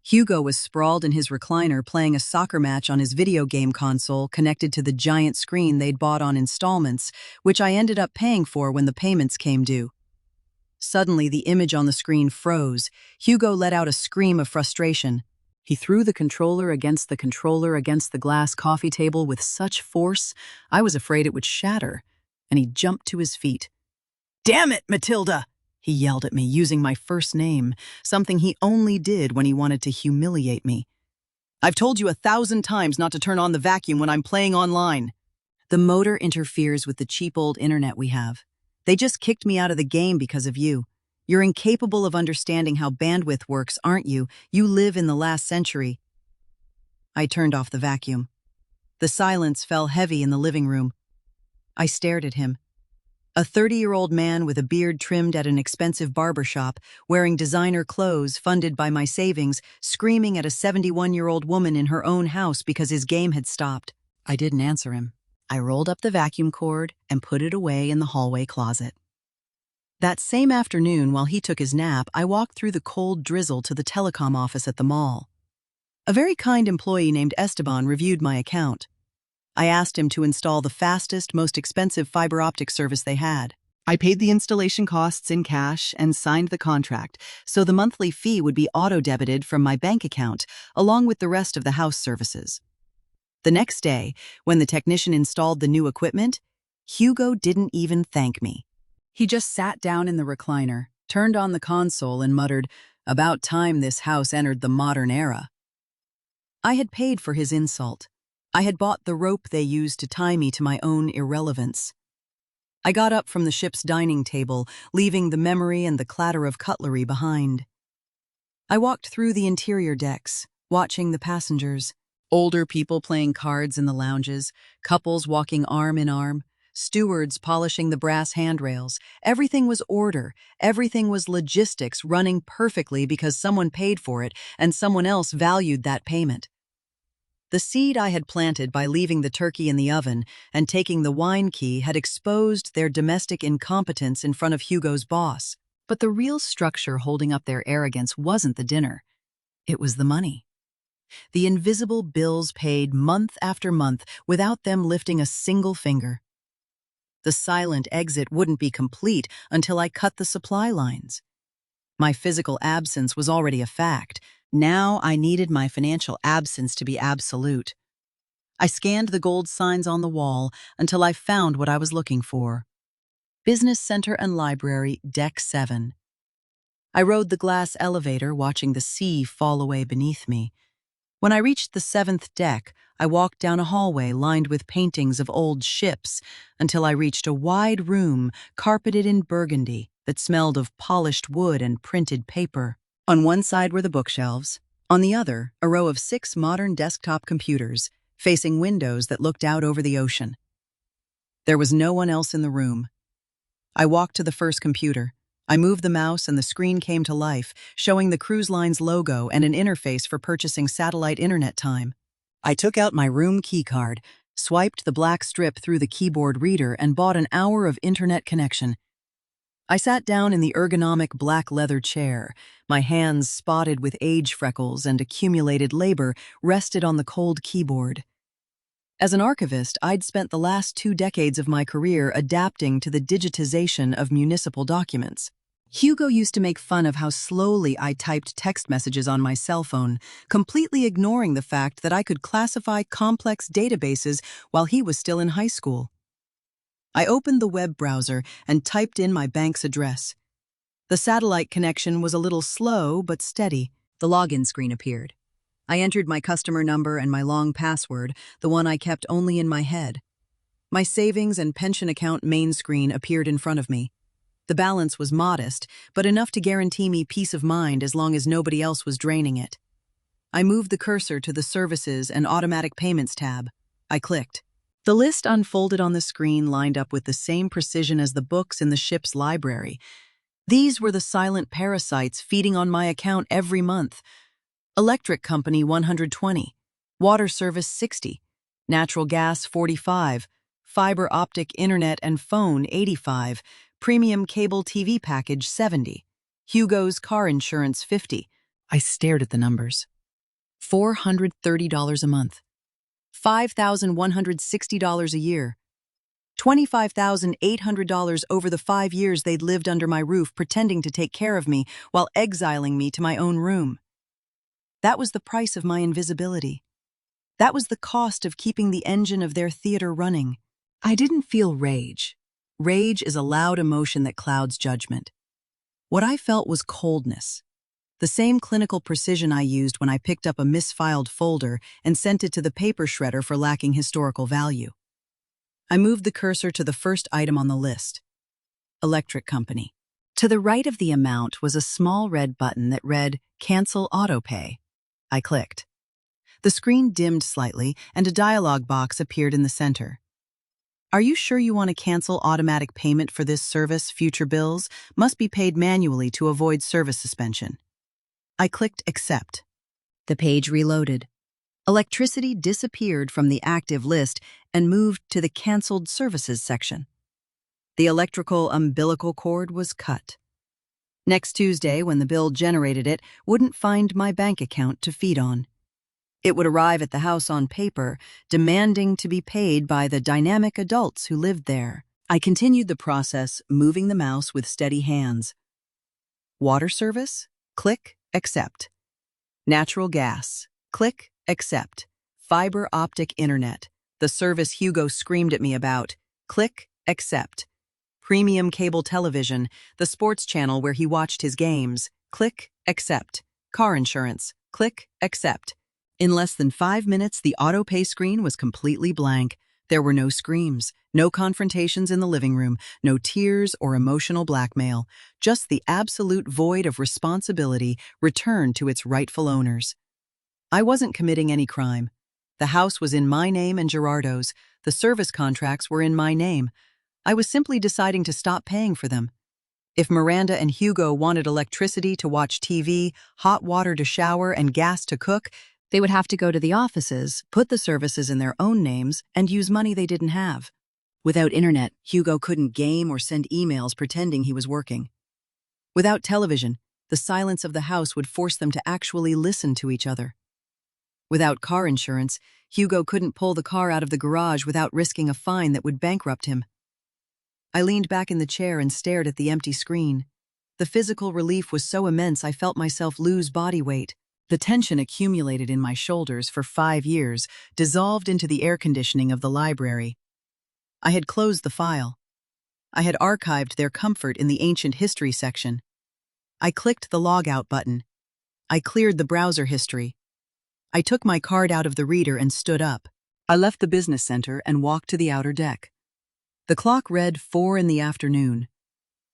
Hugo was sprawled in his recliner playing a soccer match on his video game console connected to the giant screen they'd bought on installments, which I ended up paying for when the payments came due. Suddenly, the image on the screen froze. Hugo let out a scream of frustration. He threw the controller against the glass coffee table with such force, I was afraid it would shatter, and he jumped to his feet. "Damn it, Matilda!" he yelled at me, using my first name, something he only did when he wanted to humiliate me. "I've told you 1,000 times not to turn on the vacuum when I'm playing online." "The motor interferes with the cheap old internet we have. They just kicked me out of the game because of you. You're incapable of understanding how bandwidth works, aren't you? You live in the last century." I turned off the vacuum. The silence fell heavy in the living room. I stared at him. A 30-year-old man with a beard trimmed at an expensive barber shop, wearing designer clothes funded by my savings, screaming at a 71-year-old woman in her own house because his game had stopped. I didn't answer him. I rolled up the vacuum cord and put it away in the hallway closet. That same afternoon, while he took his nap, I walked through the cold drizzle to the telecom office at the mall. A very kind employee named Esteban reviewed my account. I asked him to install the fastest, most expensive fiber optic service they had. I paid the installation costs in cash and signed the contract, so the monthly fee would be auto-debited from my bank account, along with the rest of the house services. The next day, when the technician installed the new equipment, Hugo didn't even thank me. He just sat down in the recliner, turned on the console, and muttered, "About time this house entered the modern era." I had paid for his insult. I had bought the rope they used to tie me to my own irrelevance. I got up from the ship's dining table, leaving the memory and the clatter of cutlery behind. I walked through the interior decks, watching the passengers. Older people playing cards in the lounges, couples walking arm in arm, stewards polishing the brass handrails. Everything was order. Everything was logistics running perfectly because someone paid for it and someone else valued that payment. The seed I had planted by leaving the turkey in the oven and taking the wine key had exposed their domestic incompetence in front of Hugo's boss. But the real structure holding up their arrogance wasn't the dinner. It was the money. The invisible bills paid month after month without them lifting a single finger. The silent exit wouldn't be complete until I cut the supply lines. My physical absence was already a fact. Now I needed my financial absence to be absolute. I scanned the gold signs on the wall until I found what I was looking for. Business Center and Library, Deck 7. I rode the glass elevator, watching the sea fall away beneath me. When I reached the 7th deck, I walked down a hallway lined with paintings of old ships until I reached a wide room carpeted in burgundy that smelled of polished wood and printed paper. On one side were the bookshelves. On the other, a row of 6 modern desktop computers facing windows that looked out over the ocean. There was no one else in the room. I walked to the first computer. I moved the mouse and the screen came to life, showing the cruise line's logo and an interface for purchasing satellite internet time. I took out my room keycard, swiped the black strip through the keyboard reader, and bought an hour of internet connection. I sat down in the ergonomic black leather chair. My hands, spotted with age freckles and accumulated labor, rested on the cold keyboard. As an archivist, I'd spent the last 2 decades of my career adapting to the digitization of municipal documents. Hugo used to make fun of how slowly I typed text messages on my cell phone, completely ignoring the fact that I could classify complex databases while he was still in high school. I opened the web browser and typed in my bank's address. The satellite connection was a little slow but steady. The login screen appeared. I entered my customer number and my long password, the one I kept only in my head. My savings and pension account main screen appeared in front of me. The balance was modest, but enough to guarantee me peace of mind as long as nobody else was draining it. I moved the cursor to the Services and Automatic Payments tab. I clicked. The list unfolded on the screen lined up with the same precision as the books in the ship's library. These were the silent parasites feeding on my account every month. Electric company 120, water service 60, natural gas 45, fiber optic internet and phone 85, premium cable TV package 70, Hugo's car insurance 50. I stared at the numbers. $430 a month, $5,160 a year, $25,800 over the 5 years they'd lived under my roof pretending to take care of me while exiling me to my own room. That was the price of my invisibility. That was the cost of keeping the engine of their theater running. I didn't feel rage. Rage is a loud emotion that clouds judgment. What I felt was coldness. The same clinical precision I used when I picked up a misfiled folder and sent it to the paper shredder for lacking historical value. I moved the cursor to the first item on the list. Electric company. To the right of the amount was a small red button that read, Cancel Autopay. I clicked. The screen dimmed slightly, and a dialog box appeared in the center. Are you sure you want to cancel automatic payment for this service? Future bills must be paid manually to avoid service suspension. I clicked Accept. The page reloaded. Electricity disappeared from the active list and moved to the Canceled Services section. The electrical umbilical cord was cut. Next Tuesday, when the bill generated it, wouldn't find my bank account to feed on. It would arrive at the house on paper, demanding to be paid by the dynamic adults who lived there. I continued the process, moving the mouse with steady hands. Water service? Click Accept. Natural gas? Click Accept. Fiber optic internet, the service Hugo screamed at me about. Click Accept. Premium cable television, the sports channel where he watched his games. Click Accept. Car insurance. Click Accept. In less than 5 minutes, the auto-pay screen was completely blank. There were no screams, no confrontations in the living room, no tears or emotional blackmail, just the absolute void of responsibility returned to its rightful owners. I wasn't committing any crime. The house was in my name and Gerardo's. The service contracts were in my name. I was simply deciding to stop paying for them. If Miranda and Hugo wanted electricity to watch TV, hot water to shower, and gas to cook, they would have to go to the offices, put the services in their own names, and use money they didn't have. Without internet, Hugo couldn't game or send emails pretending he was working. Without television, the silence of the house would force them to actually listen to each other. Without car insurance, Hugo couldn't pull the car out of the garage without risking a fine that would bankrupt him. I leaned back in the chair and stared at the empty screen. The physical relief was so immense I felt myself lose body weight. The tension accumulated in my shoulders for 5 years dissolved into the air conditioning of the library. I had closed the file. I had archived their comfort in the ancient history section. I clicked the logout button. I cleared the browser history. I took my card out of the reader and stood up. I left the business center and walked to the outer deck. The clock read 4 in the afternoon.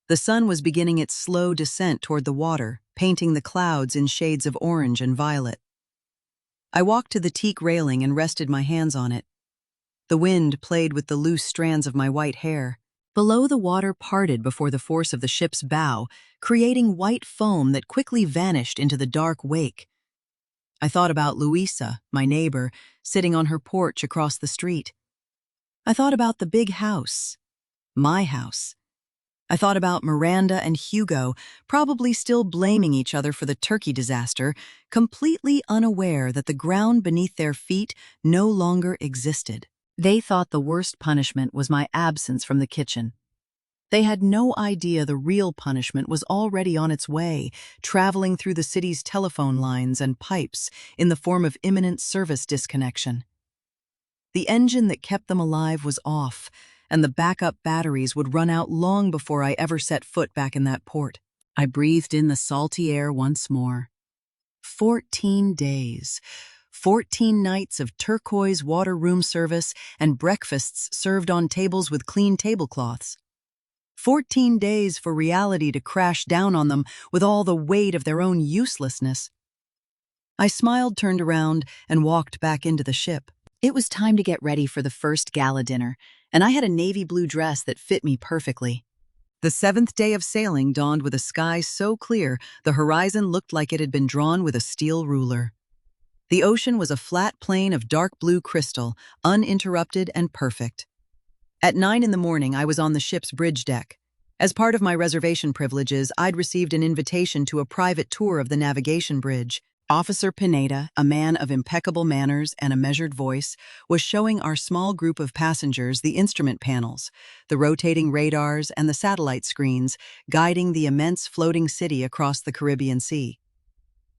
The sun was beginning its slow descent toward the water, painting the clouds in shades of orange and violet. I walked to the teak railing and rested my hands on it. The wind played with the loose strands of my white hair. Below, the water parted before the force of the ship's bow, creating white foam that quickly vanished into the dark wake. I thought about Luisa, my neighbor, sitting on her porch across the street. I thought about the big house, my house. I thought about Miranda and Hugo, probably still blaming each other for the turkey disaster, completely unaware that the ground beneath their feet no longer existed. They thought the worst punishment was my absence from the kitchen. They had no idea the real punishment was already on its way, traveling through the city's telephone lines and pipes in the form of imminent service disconnection. The engine that kept them alive was off, and the backup batteries would run out long before I ever set foot back in that port. I breathed in the salty air once more. 14 days. 14 nights of turquoise water room service and breakfasts served on tables with clean tablecloths. 14 days for reality to crash down on them with all the weight of their own uselessness. I smiled, turned around, and walked back into the ship. It was time to get ready for the first gala dinner, and I had a navy blue dress that fit me perfectly. The 7th day of sailing dawned with a sky so clear the horizon looked like it had been drawn with a steel ruler. The ocean was a flat plain of dark blue crystal, uninterrupted and perfect. At 9 in the morning, I was on the ship's bridge deck. As part of my reservation privileges, I'd received an invitation to a private tour of the navigation bridge. Officer Pineda, a man of impeccable manners and a measured voice, was showing our small group of passengers the instrument panels, the rotating radars, and the satellite screens, guiding the immense floating city across the Caribbean Sea.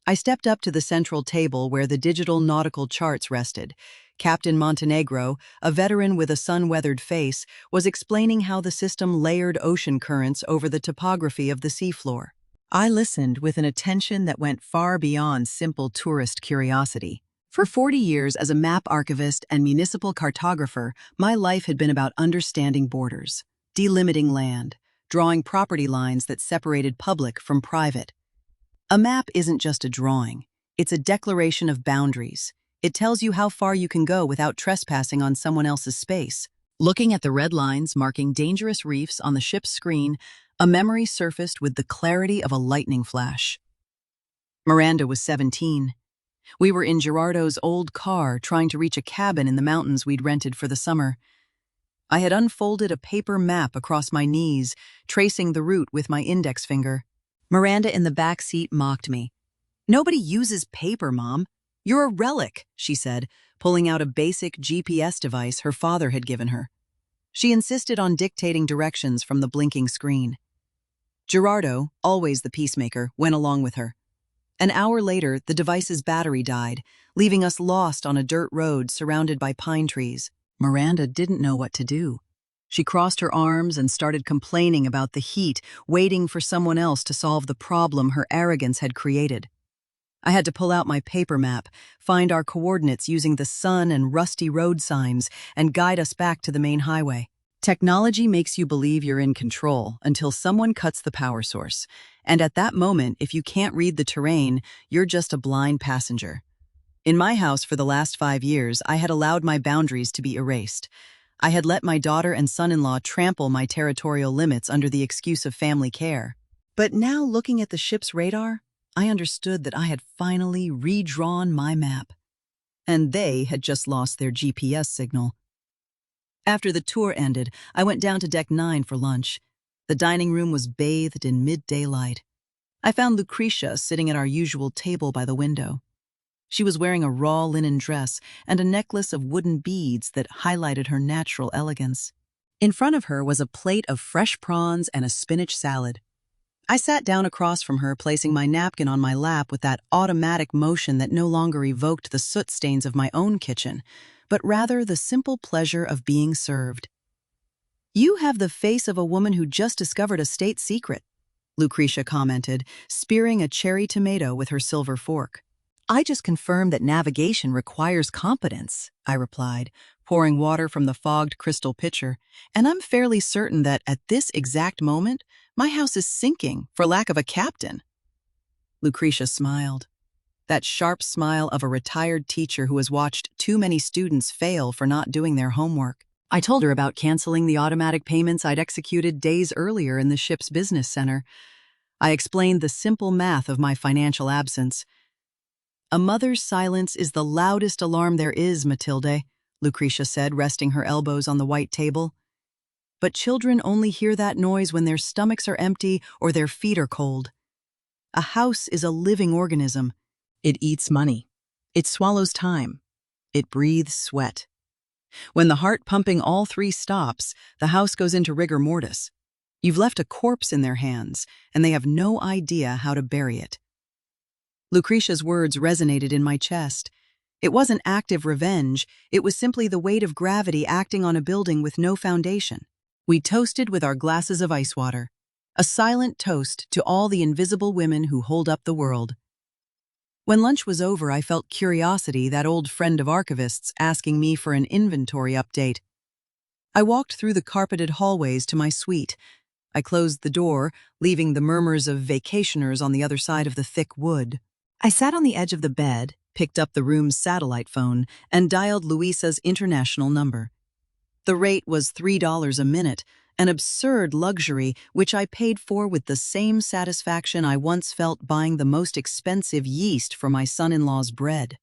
I stepped up to the central table where the digital nautical charts rested. Captain Montenegro, a veteran with a sun-weathered face, was explaining how the system layered ocean currents over the topography of the seafloor. I listened with an attention that went far beyond simple tourist curiosity. For 40 years as a map archivist and municipal cartographer, my life had been about understanding borders, delimiting land, drawing property lines that separated public from private. A map isn't just a drawing. It's a declaration of boundaries. It tells you how far you can go without trespassing on someone else's space. Looking at the red lines marking dangerous reefs on the ship's screen, a memory surfaced with the clarity of a lightning flash. Miranda was 17. We were in Gerardo's old car trying to reach a cabin in the mountains we'd rented for the summer. I had unfolded a paper map across my knees, tracing the route with my index finger. Miranda in the back seat mocked me. "Nobody uses paper, Mom. You're a relic," she said, pulling out a basic GPS device her father had given her. She insisted on dictating directions from the blinking screen. Gerardo, always the peacemaker, went along with her. An hour later, the device's battery died, leaving us lost on a dirt road surrounded by pine trees. Miranda didn't know what to do. She crossed her arms and started complaining about the heat, waiting for someone else to solve the problem her arrogance had created. I had to pull out my paper map, find our coordinates using the sun and rusty road signs, and guide us back to the main highway. Technology makes you believe you're in control until someone cuts the power source. And at that moment, if you can't read the terrain, you're just a blind passenger. In my house for the last 5 years, I had allowed my boundaries to be erased. I had let my daughter and son-in-law trample my territorial limits under the excuse of family care. But now, looking at the ship's radar, I understood that I had finally redrawn my map. And they had just lost their GPS signal. After the tour ended, I went down to Deck 9 for lunch. The dining room was bathed in midday light. I found Lucretia sitting at our usual table by the window. She was wearing a raw linen dress and a necklace of wooden beads that highlighted her natural elegance. In front of her was a plate of fresh prawns and a spinach salad. I sat down across from her, placing my napkin on my lap with that automatic motion that no longer evoked the soot stains of my own kitchen, but rather the simple pleasure of being served. "You have the face of a woman who just discovered a state secret," Lucretia commented, spearing a cherry tomato with her silver fork. "I just confirmed that navigation requires competence," I replied, pouring water from the fogged crystal pitcher, "and I'm fairly certain that at this exact moment, my house is sinking for lack of a captain." Lucretia smiled. That sharp smile of a retired teacher who has watched too many students fail for not doing their homework. I told her about canceling the automatic payments I'd executed days earlier in the ship's business center. I explained the simple math of my financial absence. "A mother's silence is the loudest alarm there is, Matilde," Lucretia said, resting her elbows on the white table. "But children only hear that noise when their stomachs are empty or their feet are cold. A house is a living organism. It eats money. It swallows time. It breathes sweat. When the heart pumping all three stops, the house goes into rigor mortis. You've left a corpse in their hands, and they have no idea how to bury it." Lucretia's words resonated in my chest. It wasn't active revenge, it was simply the weight of gravity acting on a building with no foundation. We toasted with our glasses of ice water, a silent toast to all the invisible women who hold up the world. When lunch was over, I felt curiosity, that old friend of archivists, asking me for an inventory update. I walked through the carpeted hallways to my suite. I closed the door, leaving the murmurs of vacationers on the other side of the thick wood. I sat on the edge of the bed, picked up the room's satellite phone, and dialed Luisa's international number. The rate was $3 a minute, an absurd luxury which I paid for with the same satisfaction I once felt buying the most expensive yeast for my son-in-law's bread.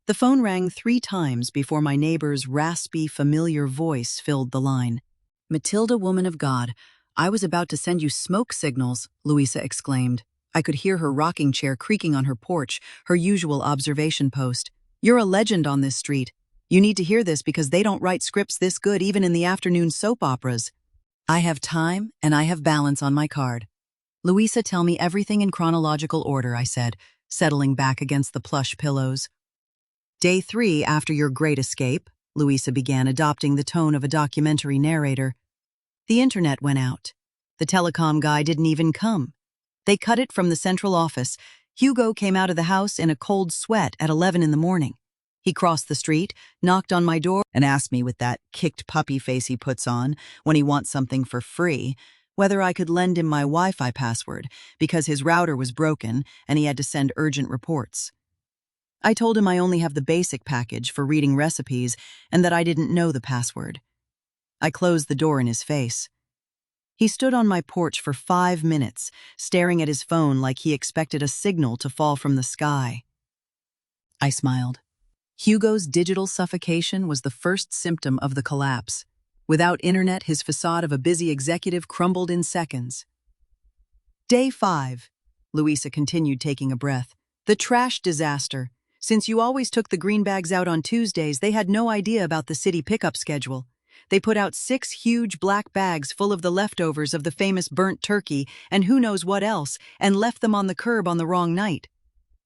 The phone rang 3 times before my neighbor's raspy, familiar voice filled the line. "Matilda, woman of God, I was about to send you smoke signals," Luisa exclaimed. I could hear her rocking chair creaking on her porch, her usual observation post. "You're a legend on this street. You need to hear this because they don't write scripts this good even in the afternoon soap operas." "I have time and I have balance on my card. Luisa, tell me everything in chronological order," I said, settling back against the plush pillows. "Day 3 after your great escape," Luisa began, adopting the tone of a documentary narrator. "The internet went out. The telecom guy didn't even come. They cut it from the central office. Hugo came out of the house in a cold sweat at 11 in the morning. He crossed the street, knocked on my door, and asked me with that kicked puppy face he puts on when he wants something for free, whether I could lend him my Wi-Fi password because his router was broken and he had to send urgent reports. I told him I only have the basic package for reading recipes and that I didn't know the password. I closed the door in his face. He stood on my porch for 5 minutes, staring at his phone like he expected a signal to fall from the sky. I smiled. Hugo's digital suffocation was the first symptom of the collapse. Without internet, his facade of a busy executive crumbled in seconds. Day 5, Luisa continued, taking a breath. The trash disaster. Since you always took the green bags out on Tuesdays, they had no idea about the city pickup schedule. They put out 6 huge black bags full of the leftovers of the famous burnt turkey and who knows what else, and left them on the curb on the wrong night.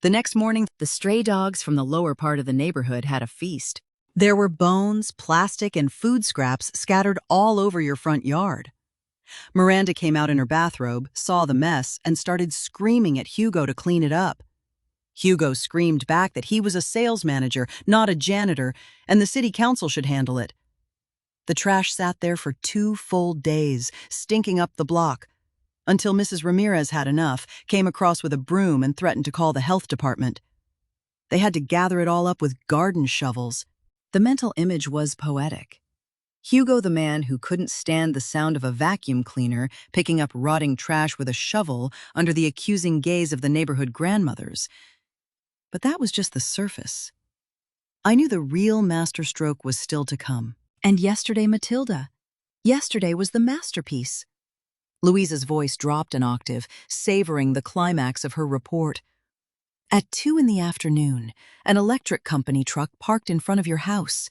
The next morning, the stray dogs from the lower part of the neighborhood had a feast. There were bones, plastic, and food scraps scattered all over your front yard. Miranda came out in her bathrobe, saw the mess, and started screaming at Hugo to clean it up. Hugo screamed back that he was a sales manager, not a janitor, and the city council should handle it. The trash sat there for 2 full days, stinking up the block, until Mrs. Ramirez had enough, came across with a broom and threatened to call the health department. They had to gather it all up with garden shovels. The mental image was poetic. Hugo, the man who couldn't stand the sound of a vacuum cleaner picking up rotting trash with a shovel under the accusing gaze of the neighborhood grandmothers. But that was just the surface. I knew the real masterstroke was still to come. And yesterday, Matilda. Yesterday was the masterpiece. Louisa's voice dropped an octave, savoring the climax of her report. At 2 in the afternoon, an electric company truck parked in front of your house.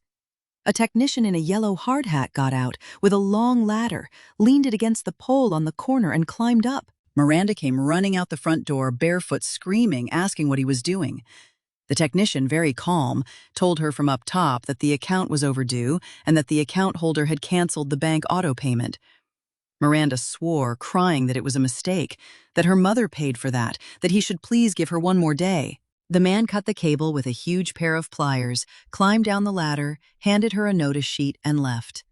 A technician in a yellow hard hat got out with a long ladder, leaned it against the pole on the corner, and climbed up. Miranda came running out the front door, barefoot, screaming, asking what he was doing. The technician, very calm, told her from up top that the account was overdue and that the account holder had canceled the bank auto payment. Miranda swore, crying that it was a mistake, that her mother paid for that he should please give her 1 more day. The man cut the cable with a huge pair of pliers, climbed down the ladder, handed her a notice sheet, and left.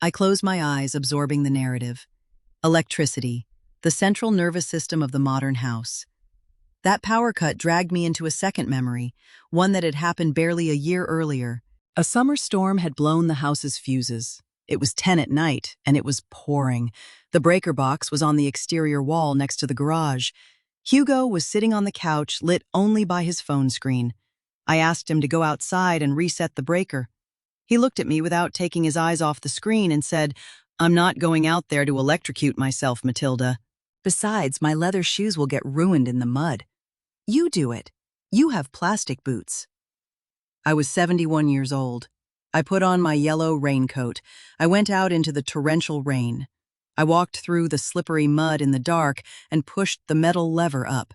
I closed my eyes, absorbing the narrative. Electricity, the central nervous system of the modern house. That power cut dragged me into a second memory, one that had happened barely a year earlier. A summer storm had blown the house's fuses. It was 10 at night, and it was pouring. The breaker box was on the exterior wall next to the garage. Hugo was sitting on the couch, lit only by his phone screen. I asked him to go outside and reset the breaker. He looked at me without taking his eyes off the screen and said, "I'm not going out there to electrocute myself, Matilda. Besides, my leather shoes will get ruined in the mud. You do it. You have plastic boots." I was 71 years old. I put on my yellow raincoat. I went out into the torrential rain. I walked through the slippery mud in the dark and pushed the metal lever up.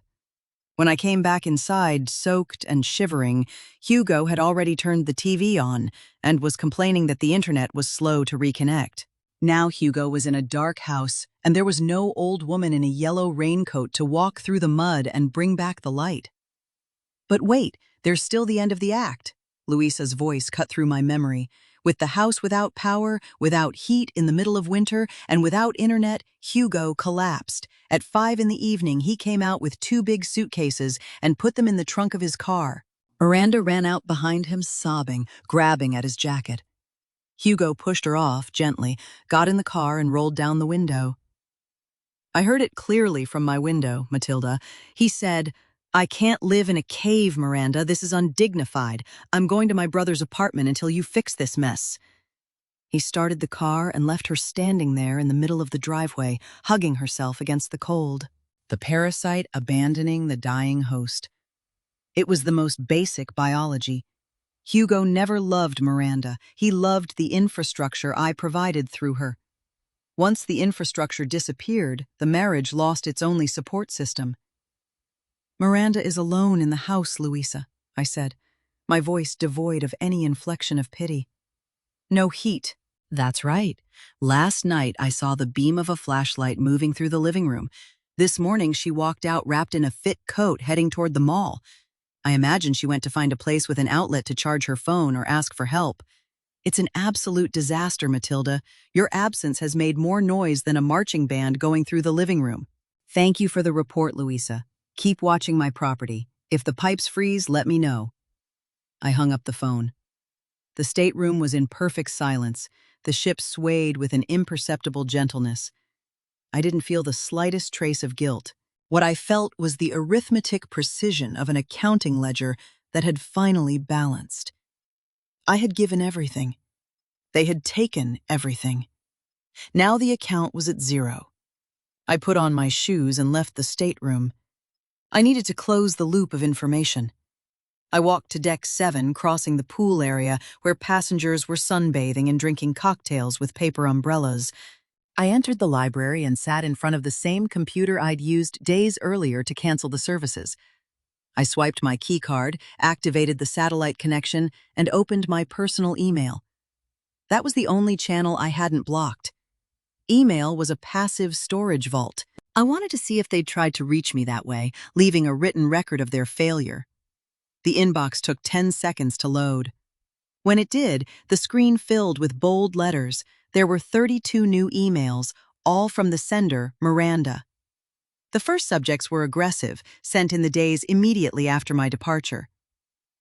When I came back inside, soaked and shivering, Hugo had already turned the TV on and was complaining that the internet was slow to reconnect. Now Hugo was in a dark house, and there was no old woman in a yellow raincoat to walk through the mud and bring back the light. But wait, there's still the end of the act. Luisa's voice cut through my memory. With the house without power, without heat in the middle of winter, and without internet, Hugo collapsed. At 5 in the evening, he came out with 2 big suitcases and put them in the trunk of his car. Miranda ran out behind him, sobbing, grabbing at his jacket. Hugo pushed her off gently, got in the car, and rolled down the window. I heard it clearly from my window, Matilda. He said, "I can't live in a cave, Miranda. This is undignified. I'm going to my brother's apartment until you fix this mess." He started the car and left her standing there in the middle of the driveway, hugging herself against the cold. The parasite abandoning the dying host. It was the most basic biology. Hugo never loved Miranda. He loved the infrastructure I provided through her. Once the infrastructure disappeared, the marriage lost its only support system. "Miranda is alone in the house, Luisa," I said, my voice devoid of any inflection of pity. "No heat." "That's right. Last night I saw the beam of a flashlight moving through the living room. This morning she walked out wrapped in a fit coat heading toward the mall. I imagine she went to find a place with an outlet to charge her phone or ask for help. It's an absolute disaster, Matilda. Your absence has made more noise than a marching band going through the living room." "Thank you for the report, Luisa. Keep watching my property. If the pipes freeze, let me know." I hung up the phone. The stateroom was in perfect silence. The ship swayed with an imperceptible gentleness. I didn't feel the slightest trace of guilt. What I felt was the arithmetic precision of an accounting ledger that had finally balanced. I had given everything. They had taken everything. Now the account was at 0. I put on my shoes and left the stateroom. I needed to close the loop of information. I walked to deck 7, crossing the pool area where passengers were sunbathing and drinking cocktails with paper umbrellas. I entered the library and sat in front of the same computer I'd used days earlier to cancel the services. I swiped my keycard, activated the satellite connection, and opened my personal email. That was the only channel I hadn't blocked. Email was a passive storage vault. I wanted to see if they'd tried to reach me that way, leaving a written record of their failure. The inbox took 10 seconds to load. When it did, the screen filled with bold letters. There were 32 new emails, all from the sender, Miranda. The first subjects were aggressive, sent in the days immediately after my departure.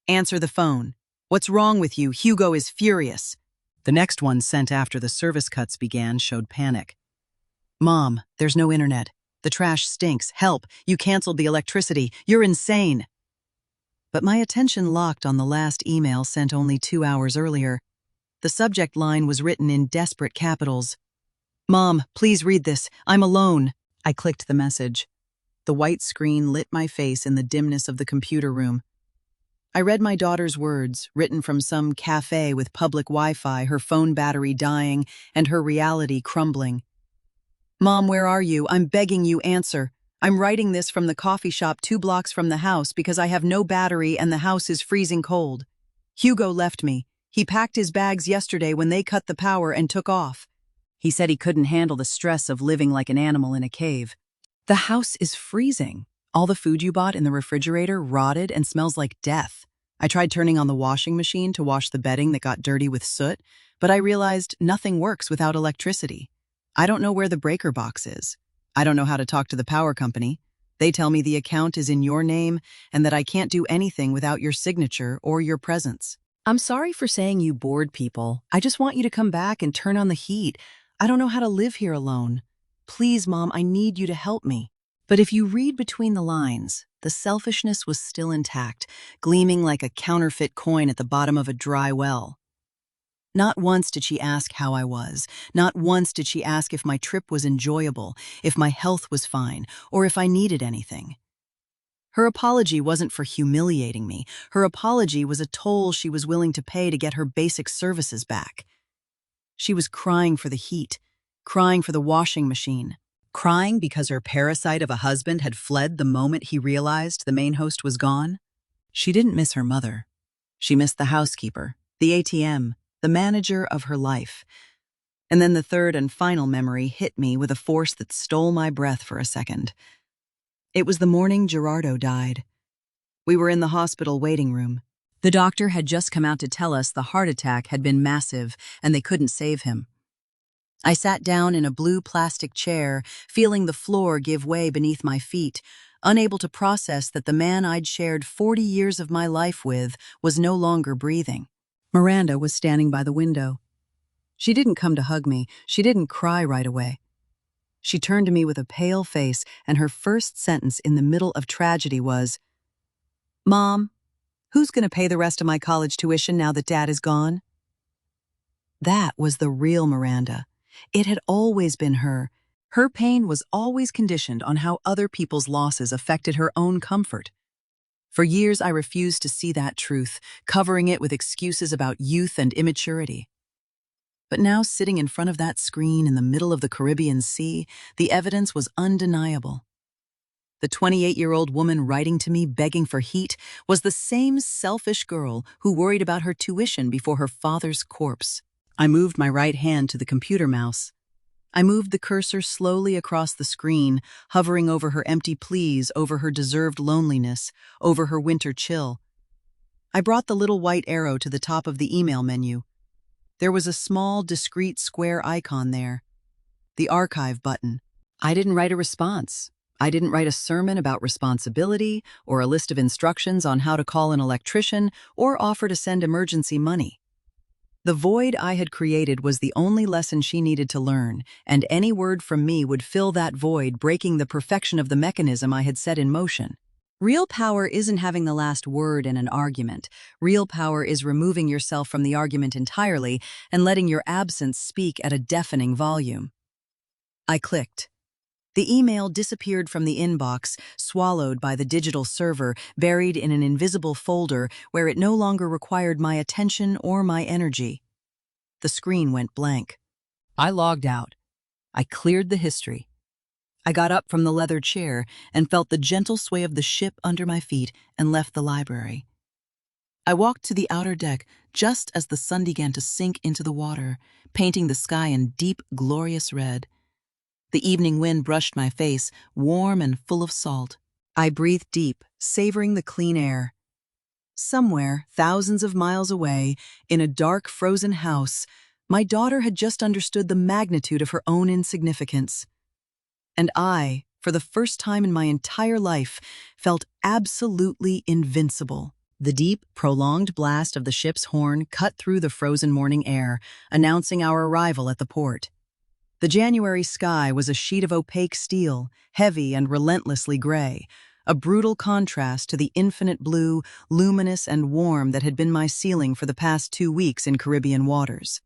"Answer the phone. What's wrong with you? Hugo is furious." The next one, sent after the service cuts began, showed panic. "Mom, there's no internet. The trash stinks. Help. You canceled the electricity. You're insane." But my attention locked on the last email sent only 2 hours earlier. The subject line was written in desperate capitals. "Mom, please read this. I'm alone." I clicked the message. The white screen lit my face in the dimness of the computer room. I read my daughter's words, written from some cafe with public Wi-Fi, her phone battery dying, and her reality crumbling. "Mom, where are you? I'm begging you, answer. I'm writing this from the coffee shop 2 blocks from the house because I have no battery and the house is freezing cold. Hugo left me. He packed his bags yesterday when they cut the power and took off. He said he couldn't handle the stress of living like an animal in a cave. The house is freezing. All the food you bought in the refrigerator rotted and smells like death. I tried turning on the washing machine to wash the bedding that got dirty with soot, but I realized nothing works without electricity. I don't know where the breaker box is. I don't know how to talk to the power company. They tell me the account is in your name and that I can't do anything without your signature or your presence. I'm sorry for saying you bored people. I just want you to come back and turn on the heat. I don't know how to live here alone. Please, Mom, I need you to help me." But if you read between the lines, the selfishness was still intact, gleaming like a counterfeit coin at the bottom of a dry well. Not once did she ask how I was. Not once did she ask if my trip was enjoyable, if my health was fine, or if I needed anything. Her apology wasn't for humiliating me. Her apology was a toll she was willing to pay to get her basic services back. She was crying for the heat, crying for the washing machine, crying because her parasite of a husband had fled the moment he realized the main host was gone. She didn't miss her mother. She missed the housekeeper, the ATM, the manager of her life. And then the third and final memory hit me with a force that stole my breath for a second. It was the morning Gerardo died. We were in the hospital waiting room. The doctor had just come out to tell us the heart attack had been massive and they couldn't save him. I sat down in a blue plastic chair, feeling the floor give way beneath my feet, unable to process that the man I'd shared 40 years of my life with was no longer breathing. Miranda was standing by the window. She didn't come to hug me. She didn't cry right away. She turned to me with a pale face, and her first sentence in the middle of tragedy was, "Mom, who's going to pay the rest of my college tuition now that Dad is gone?" That was the real Miranda. It had always been her. Her pain was always conditioned on how other people's losses affected her own comfort. For years, I refused to see that truth, covering it with excuses about youth and immaturity. But now, sitting in front of that screen in the middle of the Caribbean Sea, the evidence was undeniable. The 28-year-old woman writing to me begging for heat was the same selfish girl who worried about her tuition before her father's corpse. I moved my right hand to the computer mouse. I moved the cursor slowly across the screen, hovering over her empty pleas, over her deserved loneliness, over her winter chill. I brought the little white arrow to the top of the email menu. There was a small, discrete square icon there. The archive button. I didn't write a response. I didn't write a sermon about responsibility or a list of instructions on how to call an electrician or offer to send emergency money. The void I had created was the only lesson she needed to learn, and any word from me would fill that void, breaking the perfection of the mechanism I had set in motion. Real power isn't having the last word in an argument. Real power is removing yourself from the argument entirely and letting your absence speak at a deafening volume. I clicked. The email disappeared from the inbox, swallowed by the digital server, buried in an invisible folder where it no longer required my attention or my energy. The screen went blank. I logged out. I cleared the history. I got up from the leather chair and felt the gentle sway of the ship under my feet and left the library. I walked to the outer deck just as the sun began to sink into the water, painting the sky in deep, glorious red. The evening wind brushed my face, warm and full of salt. I breathed deep, savoring the clean air. Somewhere, thousands of miles away, in a dark, frozen house, my daughter had just understood the magnitude of her own insignificance. And I, for the first time in my entire life, felt absolutely invincible. The deep, prolonged blast of the ship's horn cut through the frozen morning air, announcing our arrival at the port. The January sky was a sheet of opaque steel, heavy and relentlessly gray, a brutal contrast to the infinite blue, luminous and warm that had been my ceiling for the past 2 weeks in Caribbean waters.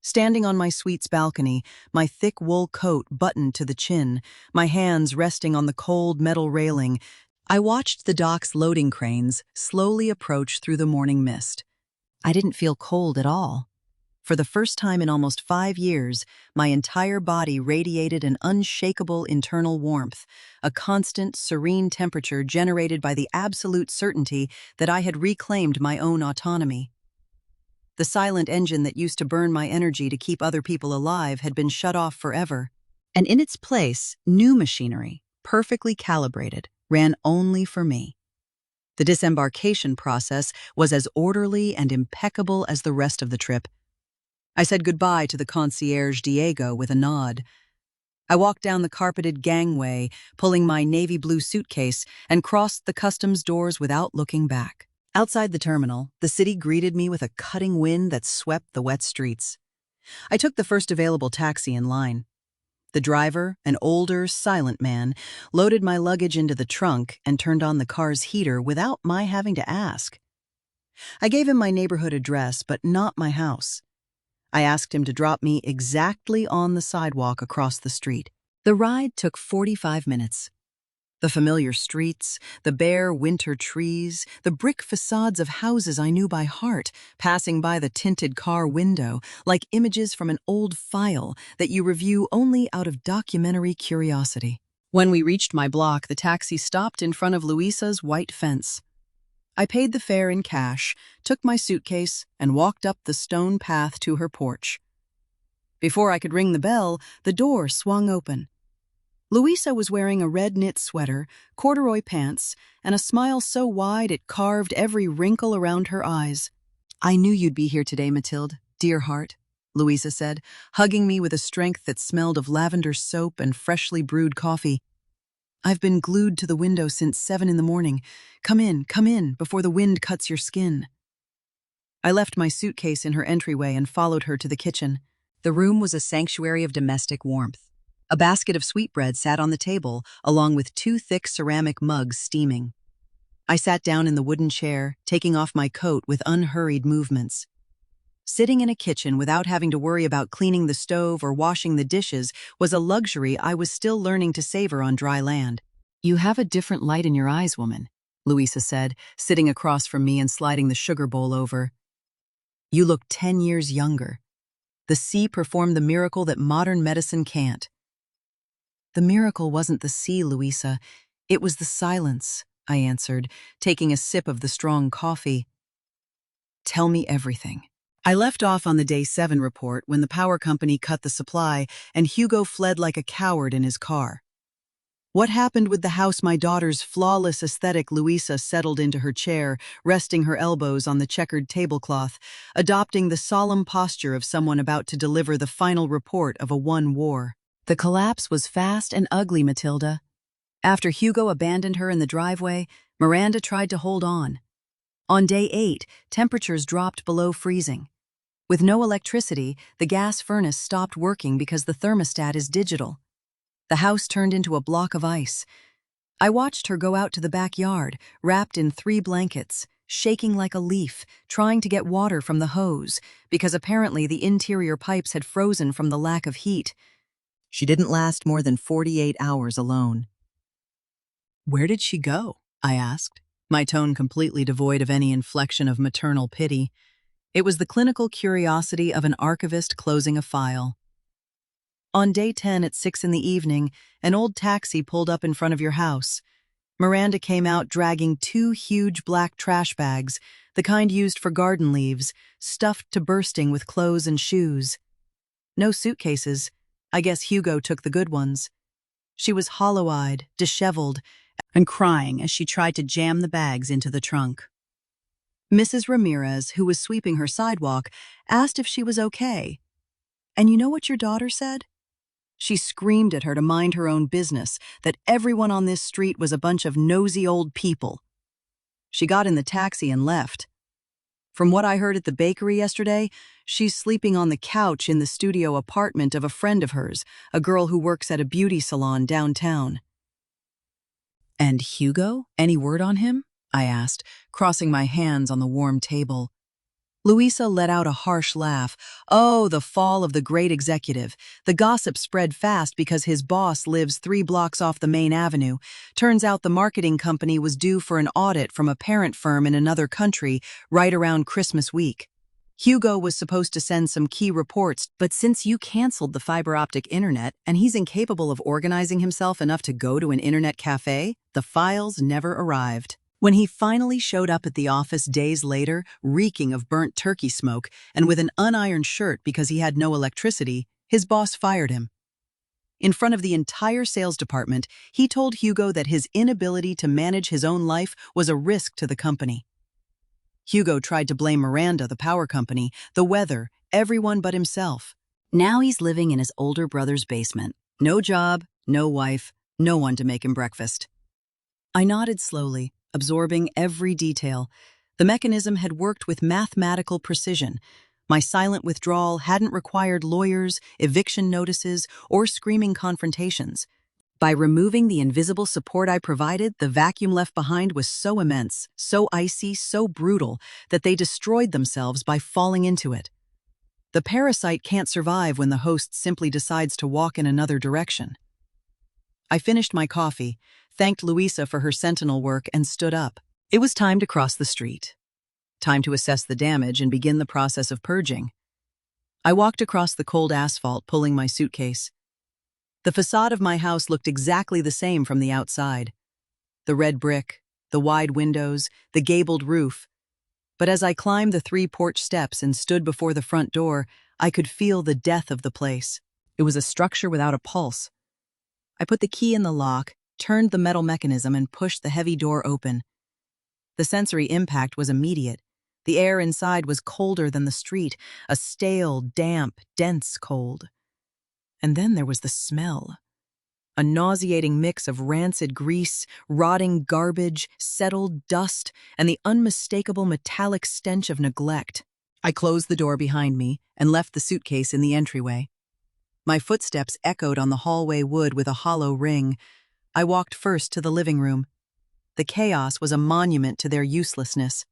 Standing on my suite's balcony, my thick wool coat buttoned to the chin, my hands resting on the cold metal railing, I watched the dock's loading cranes slowly approach through the morning mist. I didn't feel cold at all. For the first time in almost 5 years, my entire body radiated an unshakable internal warmth, a constant, serene temperature generated by the absolute certainty that I had reclaimed my own autonomy. The silent engine that used to burn my energy to keep other people alive had been shut off forever. And in its place, new machinery, perfectly calibrated, ran only for me. The disembarkation process was as orderly and impeccable as the rest of the trip. I said goodbye to the concierge Diego with a nod. I walked down the carpeted gangway, pulling my navy blue suitcase, and crossed the customs doors without looking back. Outside the terminal, the city greeted me with a cutting wind that swept the wet streets. I took the first available taxi in line. The driver, an older, silent man, loaded my luggage into the trunk and turned on the car's heater without my having to ask. I gave him my neighborhood address, but not my house. I asked him to drop me exactly on the sidewalk across the street. The ride took 45 minutes. The familiar streets, the bare winter trees, the brick facades of houses I knew by heart, passing by the tinted car window, like images from an old file that you review only out of documentary curiosity. When we reached my block, the taxi stopped in front of Luisa's white fence. I paid the fare in cash, took my suitcase, and walked up the stone path to her porch. Before I could ring the bell, the door swung open. Louisa was wearing a red knit sweater, corduroy pants, and a smile so wide it carved every wrinkle around her eyes. "I knew you'd be here today, Mathilde, dear heart," Louisa said, hugging me with a strength that smelled of lavender soap and freshly brewed coffee. "I've been glued to the window since 7 in the morning. Come in, before the wind cuts your skin." I left my suitcase in her entryway and followed her to the kitchen. The room was a sanctuary of domestic warmth. A basket of sweetbread sat on the table, along with 2 thick ceramic mugs steaming. I sat down in the wooden chair, taking off my coat with unhurried movements. Sitting in a kitchen without having to worry about cleaning the stove or washing the dishes was a luxury I was still learning to savor on dry land. "You have a different light in your eyes, woman," Louisa said, sitting across from me and sliding the sugar bowl over. "You look 10 years younger. The sea performed the miracle that modern medicine can't." "The miracle wasn't the sea, Louisa. It was the silence," I answered, taking a sip of the strong coffee. "Tell me everything." I left off on the Day 7 report when the power company cut the supply and Hugo fled like a coward in his car. "What happened with the house my daughter's flawless aesthetic?" Louisa settled into her chair, resting her elbows on the checkered tablecloth, adopting the solemn posture of someone about to deliver the final report of a won war. "The collapse was fast and ugly, Matilda. After Hugo abandoned her in the driveway, Miranda tried to hold on. On Day 8, temperatures dropped below freezing. With no electricity, the gas furnace stopped working because the thermostat is digital. The house turned into a block of ice. I watched her go out to the backyard, wrapped in 3 blankets, shaking like a leaf, trying to get water from the hose, because apparently the interior pipes had frozen from the lack of heat. She didn't last more than 48 hours alone. "Where did she go?" I asked, my tone completely devoid of any inflection of maternal pity. It was the clinical curiosity of an archivist closing a file. "On Day 10 at 6 in the evening, an old taxi pulled up in front of your house. Miranda came out dragging 2 huge black trash bags, the kind used for garden leaves, stuffed to bursting with clothes and shoes. No suitcases. I guess Hugo took the good ones. She was hollow-eyed, disheveled, and crying as she tried to jam the bags into the trunk. Mrs. Ramirez, who was sweeping her sidewalk, asked if she was okay. And you know what your daughter said? She screamed at her to mind her own business, that everyone on this street was a bunch of nosy old people. She got in the taxi and left. From what I heard at the bakery yesterday, she's sleeping on the couch in the studio apartment of a friend of hers, a girl who works at a beauty salon downtown." "And Hugo? Any word on him?" I asked, crossing my hands on the warm table. Louisa let out a harsh laugh. "Oh, the fall of the great executive. The gossip spread fast because his boss lives 3 blocks off the main avenue. Turns out the marketing company was due for an audit from a parent firm in another country right around Christmas week. Hugo was supposed to send some key reports, but since you canceled the fiber optic internet and he's incapable of organizing himself enough to go to an internet cafe, the files never arrived. When he finally showed up at the office days later, reeking of burnt turkey smoke and with an unironed shirt because he had no electricity, his boss fired him. In front of the entire sales department, he told Hugo that his inability to manage his own life was a risk to the company. Hugo tried to blame Miranda, the power company, the weather, everyone but himself. Now he's living in his older brother's basement. No job, no wife, no one to make him breakfast." I nodded slowly, absorbing every detail. The mechanism had worked with mathematical precision. My silent withdrawal hadn't required lawyers, eviction notices, or screaming confrontations. By removing the invisible support I provided, the vacuum left behind was so immense, so icy, so brutal, that they destroyed themselves by falling into it. The parasite can't survive when the host simply decides to walk in another direction. I finished my coffee, thanked Louisa for her sentinel work, and stood up. It was time to cross the street. Time to assess the damage and begin the process of purging. I walked across the cold asphalt, pulling my suitcase. The facade of my house looked exactly the same from the outside. The red brick, the wide windows, the gabled roof. But as I climbed the 3 porch steps and stood before the front door, I could feel the death of the place. It was a structure without a pulse. I put the key in the lock, turned the metal mechanism, and pushed the heavy door open. The sensory impact was immediate. The air inside was colder than the street, a stale, damp, dense cold. And then there was the smell. A nauseating mix of rancid grease, rotting garbage, settled dust, and the unmistakable metallic stench of neglect. I closed the door behind me and left the suitcase in the entryway. My footsteps echoed on the hallway wood with a hollow ring. I walked first to the living room. The chaos was a monument to their uselessness.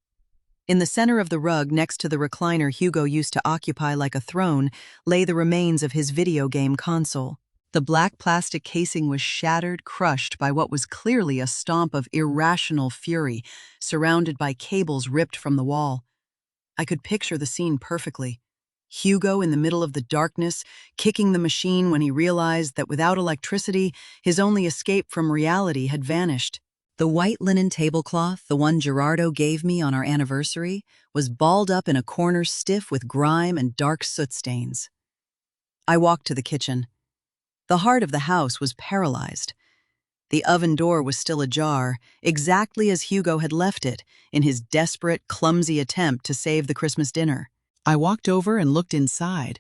In the center of the rug next to the recliner Hugo used to occupy like a throne lay the remains of his video game console. The black plastic casing was shattered, crushed by what was clearly a stomp of irrational fury, surrounded by cables ripped from the wall. I could picture the scene perfectly. Hugo in the middle of the darkness, kicking the machine when he realized that without electricity, his only escape from reality had vanished. The white linen tablecloth, the one Gerardo gave me on our anniversary, was balled up in a corner stiff with grime and dark soot stains. I walked to the kitchen. The heart of the house was paralyzed. The oven door was still ajar, exactly as Hugo had left it, in his desperate, clumsy attempt to save the Christmas dinner. I walked over and looked inside.